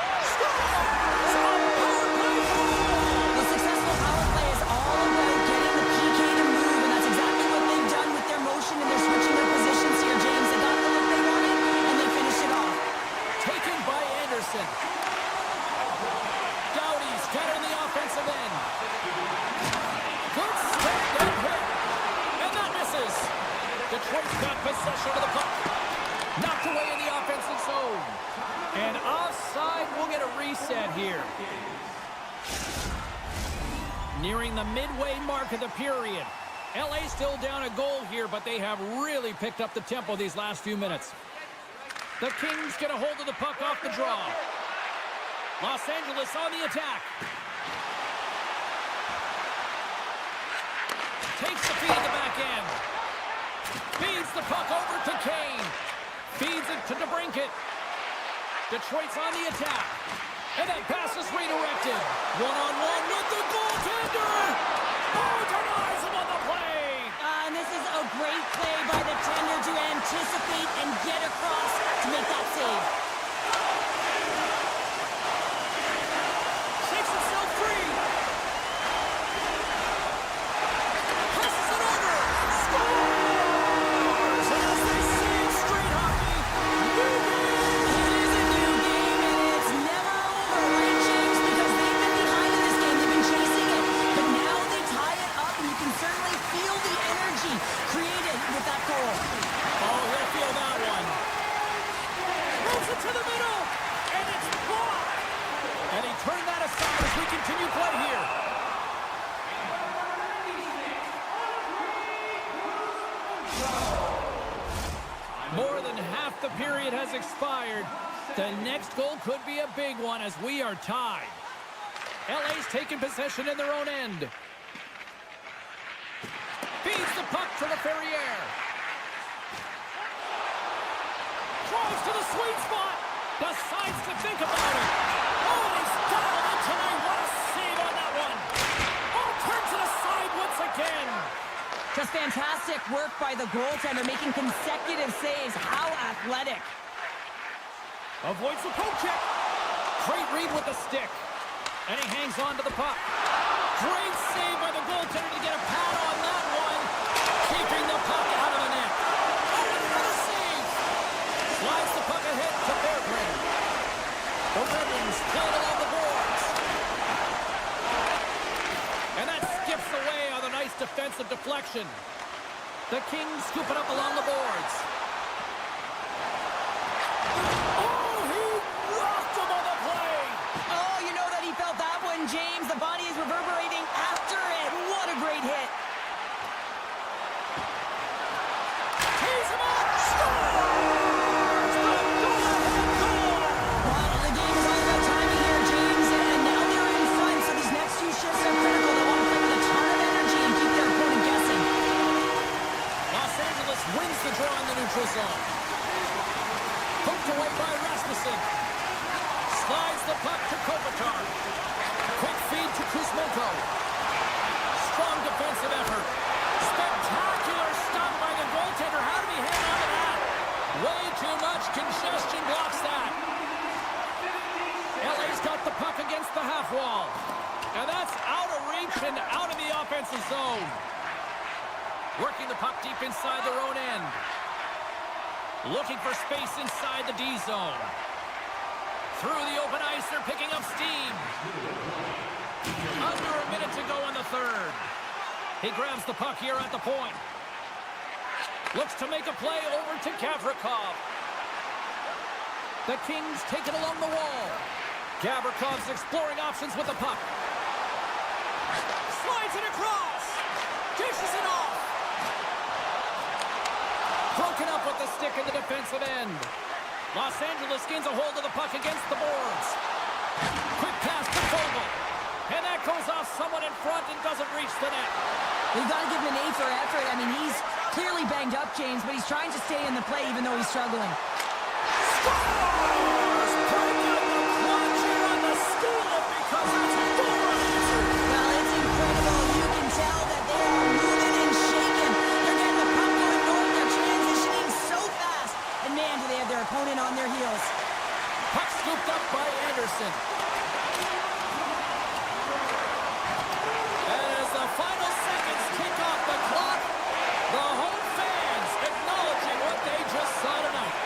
The successful power play is all about getting the PK to move, and that's exactly what they've done with their motion and their switching of positions here, James. They got the look they wanted, and they finish it off. Taken by Anderson. Doughty's got it in the offensive end. Good step and hit. And that misses. Detroit's got possession of the puck. Knocked away in the offensive zone. And offside, we'll get a reset here. Nearing the midway mark of the period. LA still down a goal here, but they have really picked up the tempo these last few minutes. The Kings get a hold of the puck off the draw. Los Angeles on the attack. Takes the feed at the back end. Feeds the puck over to Kane. Feeds it to DeBrincat. Detroit's on the attack. And that pass is redirected. One-on-one with the goaltender. Oh, denies him on the play. And this is a great play by the tender to anticipate and get across to make that save. Shakes himself free. Passes it over. Scores! As they say in straight hockey, new game. It is a new game, and it's never over, right, James? Because they've been behind in this game. They've been chasing it. But now they tie it up, and you can certainly feel the energy created with that goal. Oh, he'll feel that one. Moves it to the middle, and it's blocked. And he turned that aside as we continue play here. More than half the period has expired. The next goal could be a big one as we are tied. LA's taking possession in their own end. Feeds the puck to Laferriere. Throws to the sweet spot. Decides to think about it. Oh, and he's dialed it tonight. What a save on that one. Oh, turns it aside once again. Just fantastic work by the goaltender, making consecutive saves. How athletic. Avoids the poke check. Great read with the stick. And he hangs on to the puck. Great save by the goaltender to get a pad on that one. Keeping the puck out of the net. Oh, and another defensive deflection. The Kings scoop it up along the boards. Oh, he rocked him on the play. Oh, you know that he felt that one, James. The body is reverberating after it. What a great hit. Tees him up. Scores! The go-ahead goal! Well, the game is all about timing here, James. And now they're in front, so these next few shifts are critical. They want to play with a ton of energy and keep their opponent guessing. Los Angeles wins the draw in the neutral zone. Hooked away by Rasmussen. Slides the puck to Kopitar. Quick feed to Kuzmenko. Strong defensive effort. Spectacular stop by the goaltender. How did he hang on to that? Way too much congestion blocks that. LA's got the puck against the half wall. And that's out of reach and out of the offensive zone. Working the puck deep inside their own end. Looking for space inside the D zone. Through the open ice, they're picking up steam. Under a minute to go in the third. He grabs the puck here at the point. Looks to make a play over to Gavrikov. The Kings take it along the wall. Gavrikov's exploring options with the puck. Slides it across. Dishes it off. Broken up with the stick in the defensive end. Los Angeles gains a hold of the puck against the boards. Quick pass to Vogel. And that goes off someone in front and doesn't reach the net. You've got to give him an A for effort. I mean, he's clearly banged up, James, but he's trying to stay in the play even though he's struggling. Scores! Break out the clutch here on the school because it's four. Well, it's incredible. You can tell that they are moving and shaking. They're getting the puck going north. They're transitioning so fast. And man, do they have their opponent on their heels. Puck scooped up by Anderson. And as the final seconds tick off the clock, the home fans acknowledging what they just saw tonight.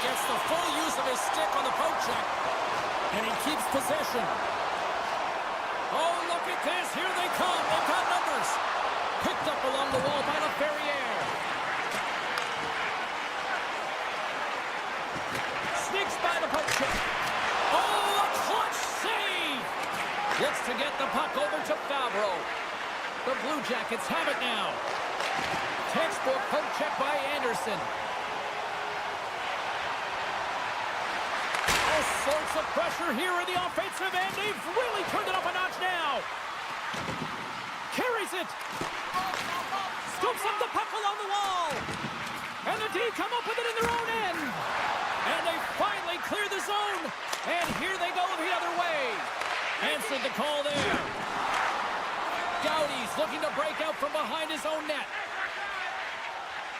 gets the full use of his stick on the poke check. And he keeps possession. Oh, look at this. Here they come. They've got numbers. Picked up along the wall by LaFerriere. Sneaks by the poke check. Oh, a clutch save. Looks to get the puck over to Favreau. The Blue Jackets have it now. Textbook poke check by Anderson. All sorts of pressure here in the offensive end. They've really turned it up a notch now. Carries it. Scoops up the puck along the wall. And the D come up with it in their own end. And they finally clear the zone. And here they go the other way. Answered the call there. Doughty's looking to break out from behind his own net.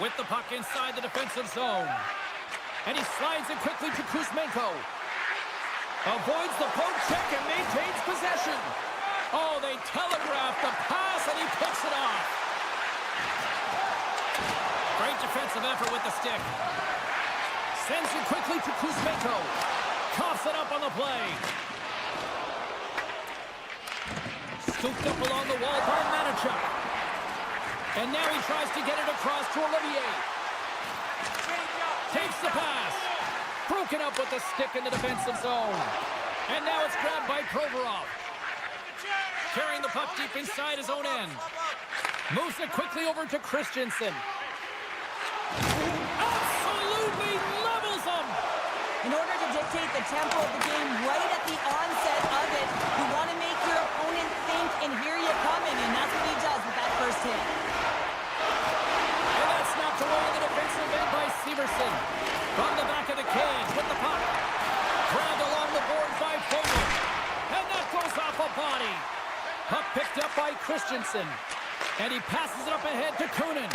With the puck inside the defensive zone. And he slides it quickly to Kuzmenko. Avoids the poke check and maintains possession. Oh, they telegraph the pass and he picks it off. Great defensive effort with the stick. Sends it quickly to Kuzmenko. Coughs it up on the play. Scooped up along the wall by Manichuk. And now he tries to get it across to Olivier. Takes the pass. Broken up with the stick in the defensive zone. And now it's grabbed by Provorov. Carrying the puck deep inside his own end. Moves it quickly over to Christensen. Absolutely levels him. In order to dictate the tempo of the game right at the onset of it, you want to make your opponent think and hear you coming, and that's what he does with that first hit. And that's knocked away in the defensive end by Severson. From the back of the cage with the puck. Grabbed along the boards by Fogle. And that goes off a body. Puck picked up by Christensen. And he passes it up ahead to Kunin.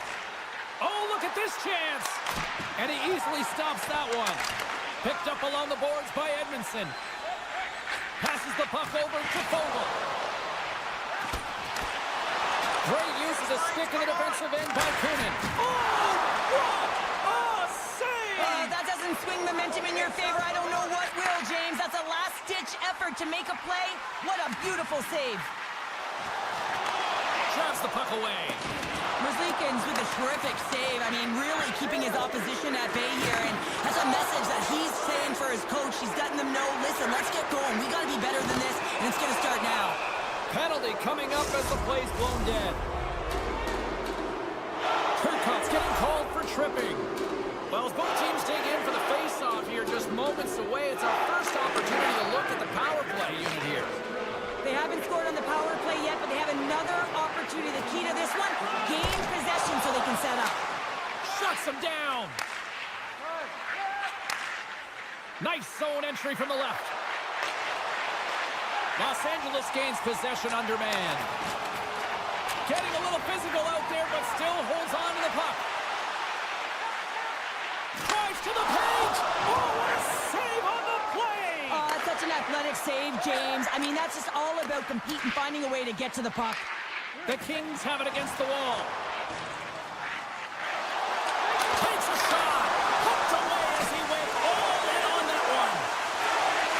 Oh, look at this chance. And he easily stops that one. Picked up along the boards by Edmondson. Passes the puck over to Fogle. Great use of the stick in the defensive end by Kunin. Oh, what a save! That doesn't swing momentum in your favor. I don't know what will, James. That's a last-ditch effort to make a play. What a beautiful save. Drives the puck away. Merzlikins with a terrific save. I mean, really keeping his opposition at bay here. And that's a message that he's saying for his coach. He's letting them know, listen, let's get going. We got to be better than this, and it's going to start now. Penalty coming up as the play's blown dead. Turcotte's getting called for tripping. Well, as both teams dig in for the face-off here, just moments away, it's our first opportunity to look at the power play unit here. They haven't scored on the power play yet, but they have another opportunity. The key to this one, gain possession so they can set up. Shuts them down. Nice zone entry from the left. Los Angeles gains possession under man. Getting a little physical out there, but still holds on to the puck. Drives to the page. Oh, what a save on the play. Oh, that's such an athletic save, James. I mean, that's just all about competing, finding a way to get to the puck. The Kings have it against the wall. Takes a shot. Hooked away as he went all in on that one.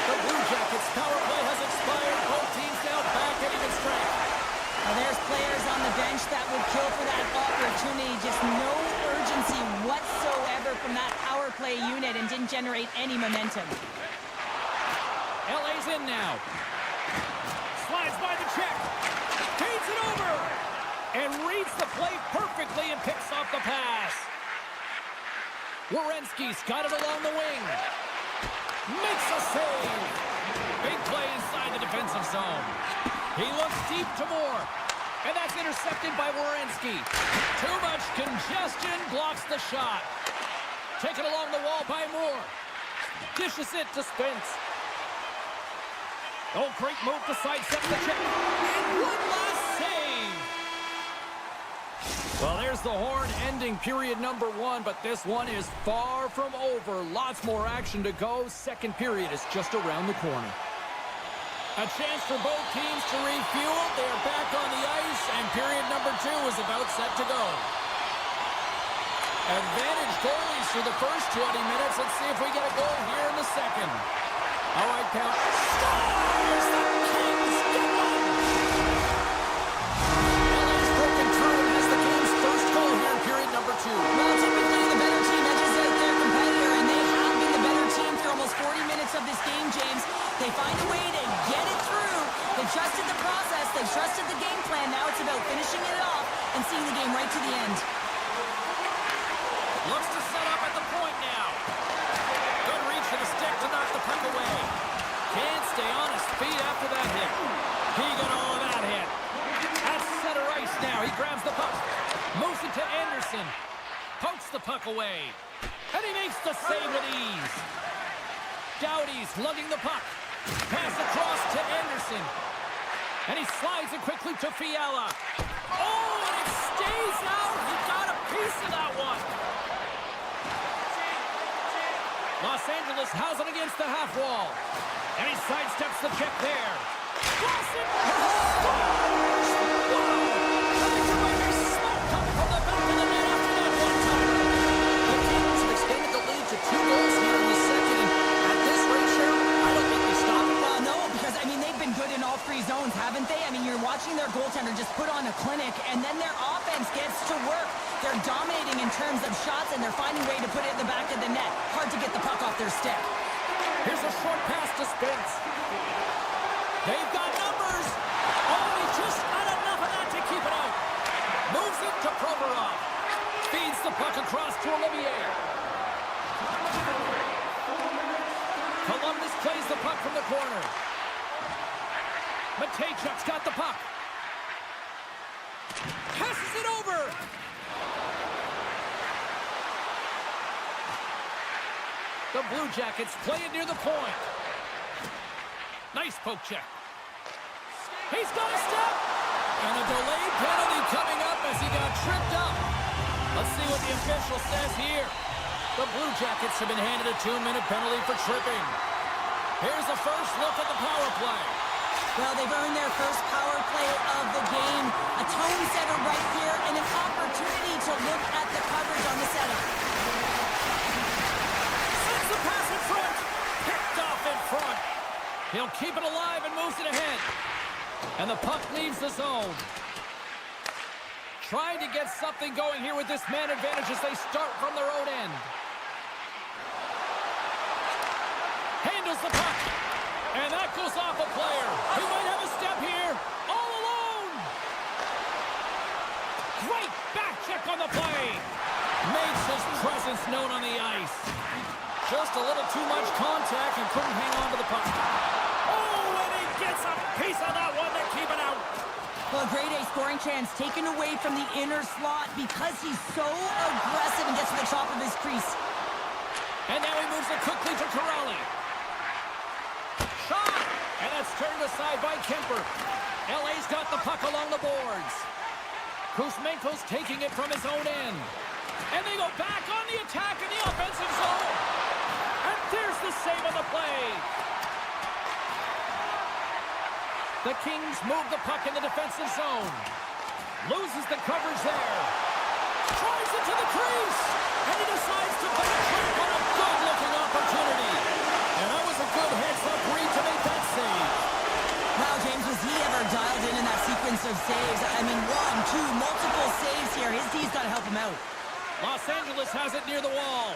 The Blue Jackets' power play has expired. Both teams now back at even strength. Now, there's players on the bench that would kill for that opportunity. Just no urgency whatsoever from that power play unit and didn't generate any momentum. LA's in now. Slides by the check. Feeds it over. And reads the play perfectly and picks off the pass. Werenski's got it along the wing. Makes a save. Big play inside the defensive zone. He looks deep to Moore. And that's intercepted by Werenski. Too much congestion blocks the shot. Taken along the wall by Moore. Dishes it to Spence. Oh, great move to sidestep the check. And one last save. Well, there's the horn ending period number 1, but this one is far from over. Lots more action to go. Second period is just around the corner. A chance for both teams to refuel. They're back on the ice, and period number 2 is about set to go. Advantage goalies for the first 20 minutes. Let's see if we get a goal here in the second. All right, count. Scores! The Kings get one! LA's broken through and has the game's first goal here in period number 2. Well, typically the better team edges out their competitor, and they have been the better team for almost 40 minutes of this game, James. They find a way to get it through. They've trusted the process. They've trusted the game plan. Now it's about finishing it off and seeing the game right to the end. Looks to set up at the point now. Good reach for the stick to knock the puck away. Can't stay on his feet after that hit. He got all of that hit. At center ice now. He grabs the puck. Moves it to Anderson. Pokes the puck away. And he makes the save with ease. Doughty's lugging the puck. Pass across to Anderson. And he slides it quickly to Fiala. Oh, and it stays out. He got a piece of that one. Los Angeles has it against the half wall. And he sidesteps the check there. Karson scores! Wow! I think there might be smoke coming from the back of the net after that one-timer. The Kings have extended the lead to 2 goals here in the second. And at this rate, Cheryl, I don't think they stop it. No, because, I mean, they've been good in all 3 zones, haven't they? I mean, you're watching their goaltender just put on a clinic, and then their offense gets to work. They're dominating in terms of shots, and they're finding a way to put it in the back of the net. Hard to get the puck off their stick. Here's a short pass to Spence. They've got numbers. Only just not enough of that to keep it out. Moves it to Provorov. Feeds the puck across to Olivier. Columbus plays the puck from the corner. Matejchuk's got the puck. Passes it over. The Blue Jackets play it near the point. Nice poke check. He's got a step. And a delayed penalty coming up as he got tripped up. Let's see what the official says here. The Blue Jackets have been handed a 2-minute penalty for tripping. Here's the first look at the power play. Well, they've earned their first power play of the game. A tone setter right here and an opportunity to look at the coverage on the setup. The pass in front. Picked off in front. He'll keep it alive and moves it ahead. And the puck leaves the zone. Trying to get something going here with this man advantage as they start from their own end. Handles the puck. And that goes off a player. He might have a step here. All alone. Great back check on the play. Makes his presence known on the ice. Just a little too much contact and couldn't hang on to the puck. Oh, and he gets a piece of that one to keep it out. Well, a grade A scoring chance taken away from the inner slot because he's so aggressive and gets to the top of his crease. And now he moves it quickly to Corrali. Shot! And that's turned aside by Kemper. LA's got the puck along the boards. Kuzmenko's taking it from his own end. And they go back on the attack in the offensive zone. And there's the save on the play. The Kings move the puck in the defensive zone. Loses the coverage there. Tries it to the crease. And he decides to put a check on a good-looking opportunity. And that was a good heads-up read to make that save. Wow, James, was he ever dialed in that sequence of saves? I mean, 1, 2, multiple saves here. His D's got to help him out. Los Angeles has it near the wall.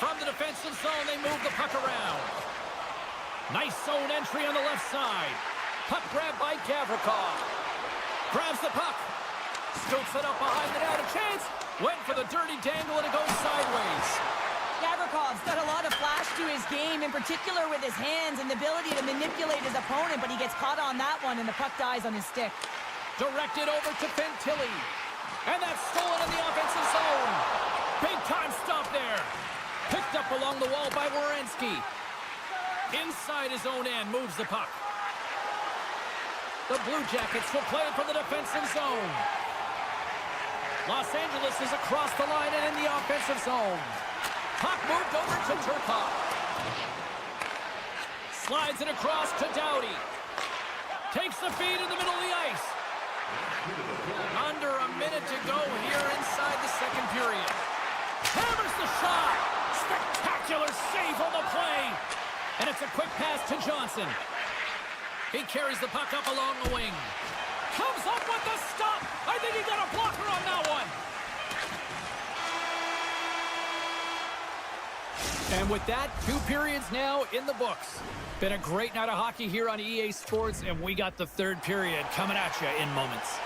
From the defensive zone, they move the puck around. Nice zone entry on the left side. Puck grab by Gavrikov. Grabs the puck. Scoots it up behind the net. A chance. Went for the dirty dangle and it goes sideways. Gavrikov's got a lot of flash to his game, in particular with his hands and the ability to manipulate his opponent, but he gets caught on that one and the puck dies on his stick. Directed over to Fantilli. And that's stolen in the offensive zone. Big time stop there. Picked up along the wall by Werenski. Inside his own end, moves the puck. The Blue Jackets will play it from the defensive zone. Los Angeles is across the line and in the offensive zone. Puck moved over to Turcotte. Slides it across to Doughty. Takes the feed in the middle of the ice. Under a minute to go here inside the second period. Hammers the shot. Spectacular save on the play. And it's a quick pass to Johnson. He carries the puck up along the wing. Comes up with the stop. I think he got a blocker on that one. And with that, 2 periods now in the books. Been a great night of hockey here on EA Sports, and we got the third period coming at you in moments.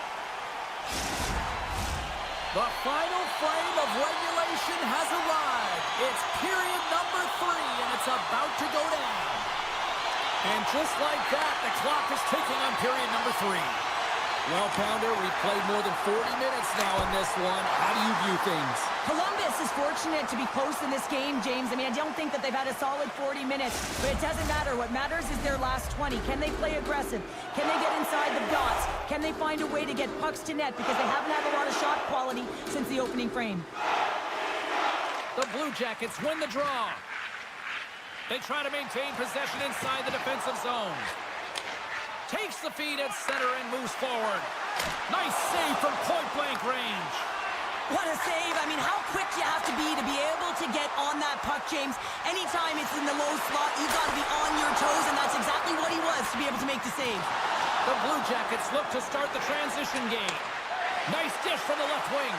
The final frame of regulation has arrived. It's period number 3, and it's about to go down. And just like that, the clock is ticking on period number 3. Well, Pounder, we've played more than 40 minutes now in this one. How do you view things? Columbus is fortunate to be close in this game, James. I mean, I don't think that they've had a solid 40 minutes, but it doesn't matter. What matters is their last 20. Can they play aggressive? Can they get inside the dots? Can they find a way to get pucks to net? Because they haven't had a lot of shot quality since the opening frame. The Blue Jackets win the draw. They try to maintain possession inside the defensive zone. Takes the feed at center and moves forward. Nice save from point-blank range. What a save. I mean, how quick you have to be able to get on that puck, James. Anytime it's in the low slot, you got to be on your toes, and that's exactly what he was to be able to make the save. The Blue Jackets look to start the transition game. Nice dish from the left wing.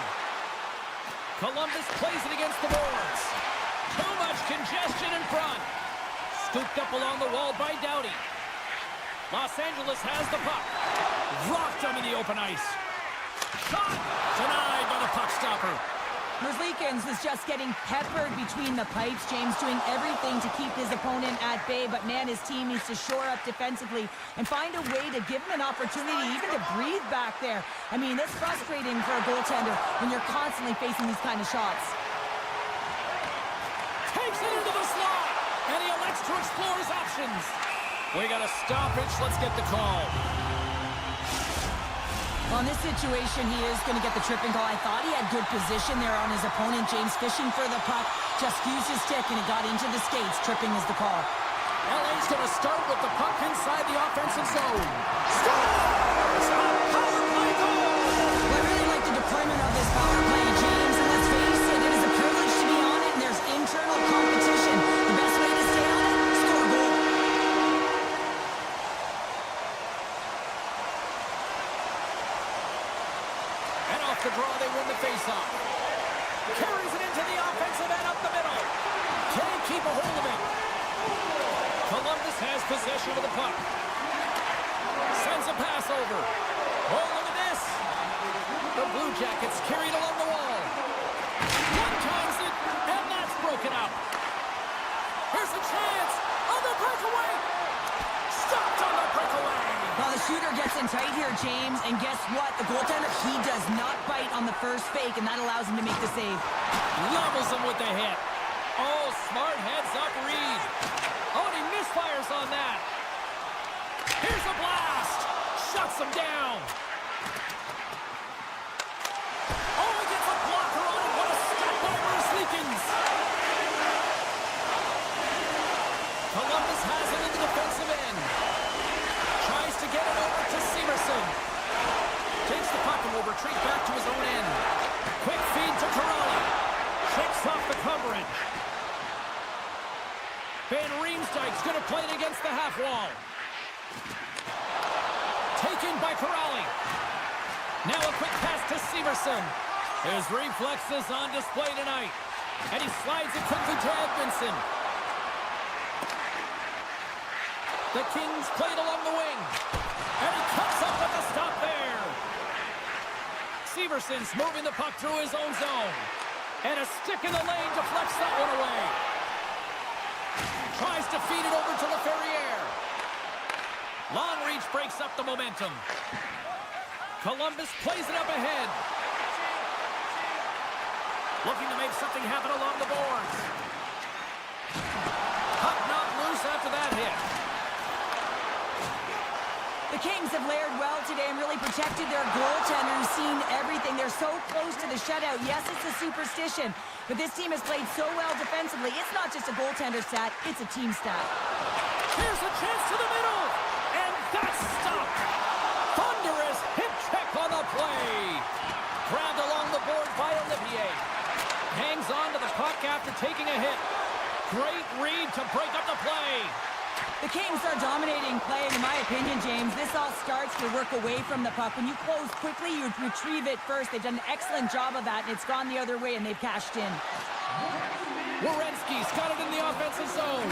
Columbus plays it against the boards. Too much congestion in front. Scooped up along the wall by Doughty. Los Angeles has the puck. Rocked him in the open ice. Shot! Denied by the puck stopper. Merzlikins was just getting peppered between the pipes. James doing everything to keep his opponent at bay, but man, his team needs to shore up defensively and find a way to give him an opportunity even to breathe back there. I mean, it's frustrating for a goaltender when you're constantly facing these kind of shots. Takes it into the slot, and he elects to explore his options. We got a stoppage. Let's get the call. On this situation, he is going to get the tripping call. I thought he had good position there on his opponent. James fishing for the puck, just used his stick, and it got into the skates. Tripping is the call. LA's going to start with the puck inside the offensive zone. Scores! A power play goal! Well, I really like the deployment of this power play, James. And let's face it, it is a privilege to be on it, and there's internal competition. The best way to stay on it, score a goal. And off the draw, they win the faceoff. Carries it into the offensive end up the middle. Can't keep a hold of it. Columbus has possession of the puck. Sends a pass over. Oh, look at this. The Blue Jackets carried along the wall. One times it, and that's broken up. Here's a chance on the breakaway. Stopped on the breakaway. Well, the shooter gets in tight here, James, and guess what? The goaltender, he does not bite on the first fake, and that allows him to make the save. Levels him with the hit. Oh, smart heads-up read. Oh, and he misfires on that. Here's a blast. Shuts him down. Oh, he gets a blocker on it. What a step by Merzlikins. Columbus has it in the defensive end. Tries to get it over to Severson. Takes the puck and will retreat back to his own end. Quick feed to Karson. Shakes off the coverage. Van Riemsdyk's going to play it against the half wall. Taken by Karali. Now a quick pass to Severson. His reflexes on display tonight. And he slides it quickly to Edmondson. The Kings played along the wing. And he comes up with a stop there. Severson's moving the puck through his own zone. And a stick in the lane deflects that one away. Tries to feed it over to LaFerriere. Long reach breaks up the momentum. Columbus plays it up ahead. Looking to make something happen along the boards. Puck knocked loose after that hit. The Kings have layered well today and really protected their goaltender, who's seen everything. They're so close to the shutout. Yes, it's a superstition, but this team has played so well defensively. It's not just a goaltender stat, it's a team stat. Here's a chance to the middle, and that's stopped. Thunderous hip check on play. Grabbed along the board by Olivier. Hangs on to the puck after taking a hit. Great read to break up the play. The Kings are dominating play, and in my opinion, James, this all starts your work away from the puck. When you close quickly, you retrieve it first. They've done an excellent job of that, and it's gone the other way, and they've cashed in. Werenski's got it in the offensive zone.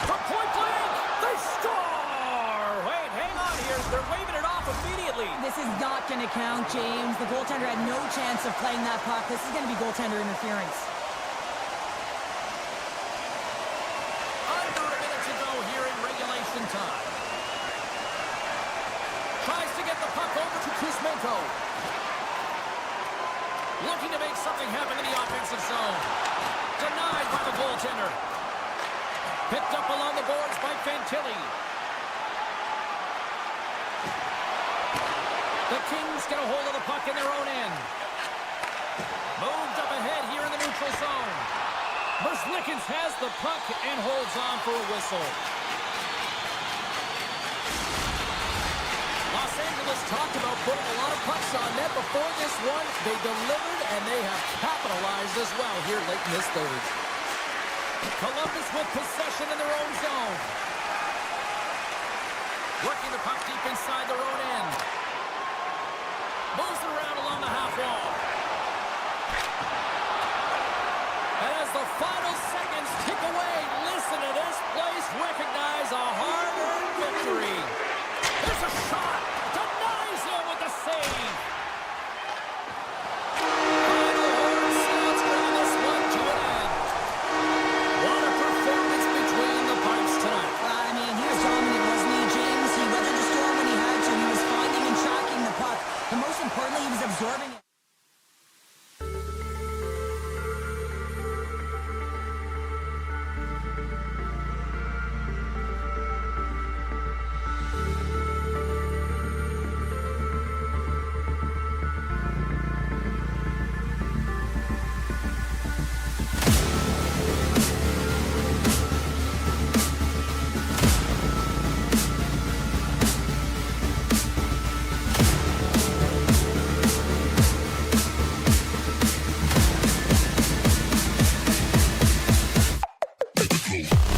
From point blank, they score! Wait, hang on here. They're waving it off immediately. This is not going to count, James. The goaltender had no chance of playing that puck. This is going to be goaltender interference. Under a minute to go here in regulation time. Tries to get the puck over to Kuzmenko. Looking to make something happen in the offensive zone. Denied by the goaltender. Picked up along the boards by Fantilli. The Kings get a hold of the puck in their own end. Moved up ahead here in the neutral zone. Merzlikins has the puck and holds on for a whistle. Los Angeles talked about putting a lot of pucks on net before this one. They delivered, and they have capitalized as well here late in this third. Columbus with possession in their own zone. Working the puck deep inside their own end. Moves it around along the half wall. And as the final seconds tick away, listen to this place recognize a hard-earned victory. There's a shot. Denies him with the save. Final horn sounds bring this one to an end. What a performance between the pipes tonight. I mean, he was dominant, wasn't he, James? He weathered the storm when he had to. He was finding and tracking the puck. And most importantly, he was absorbing it. Go.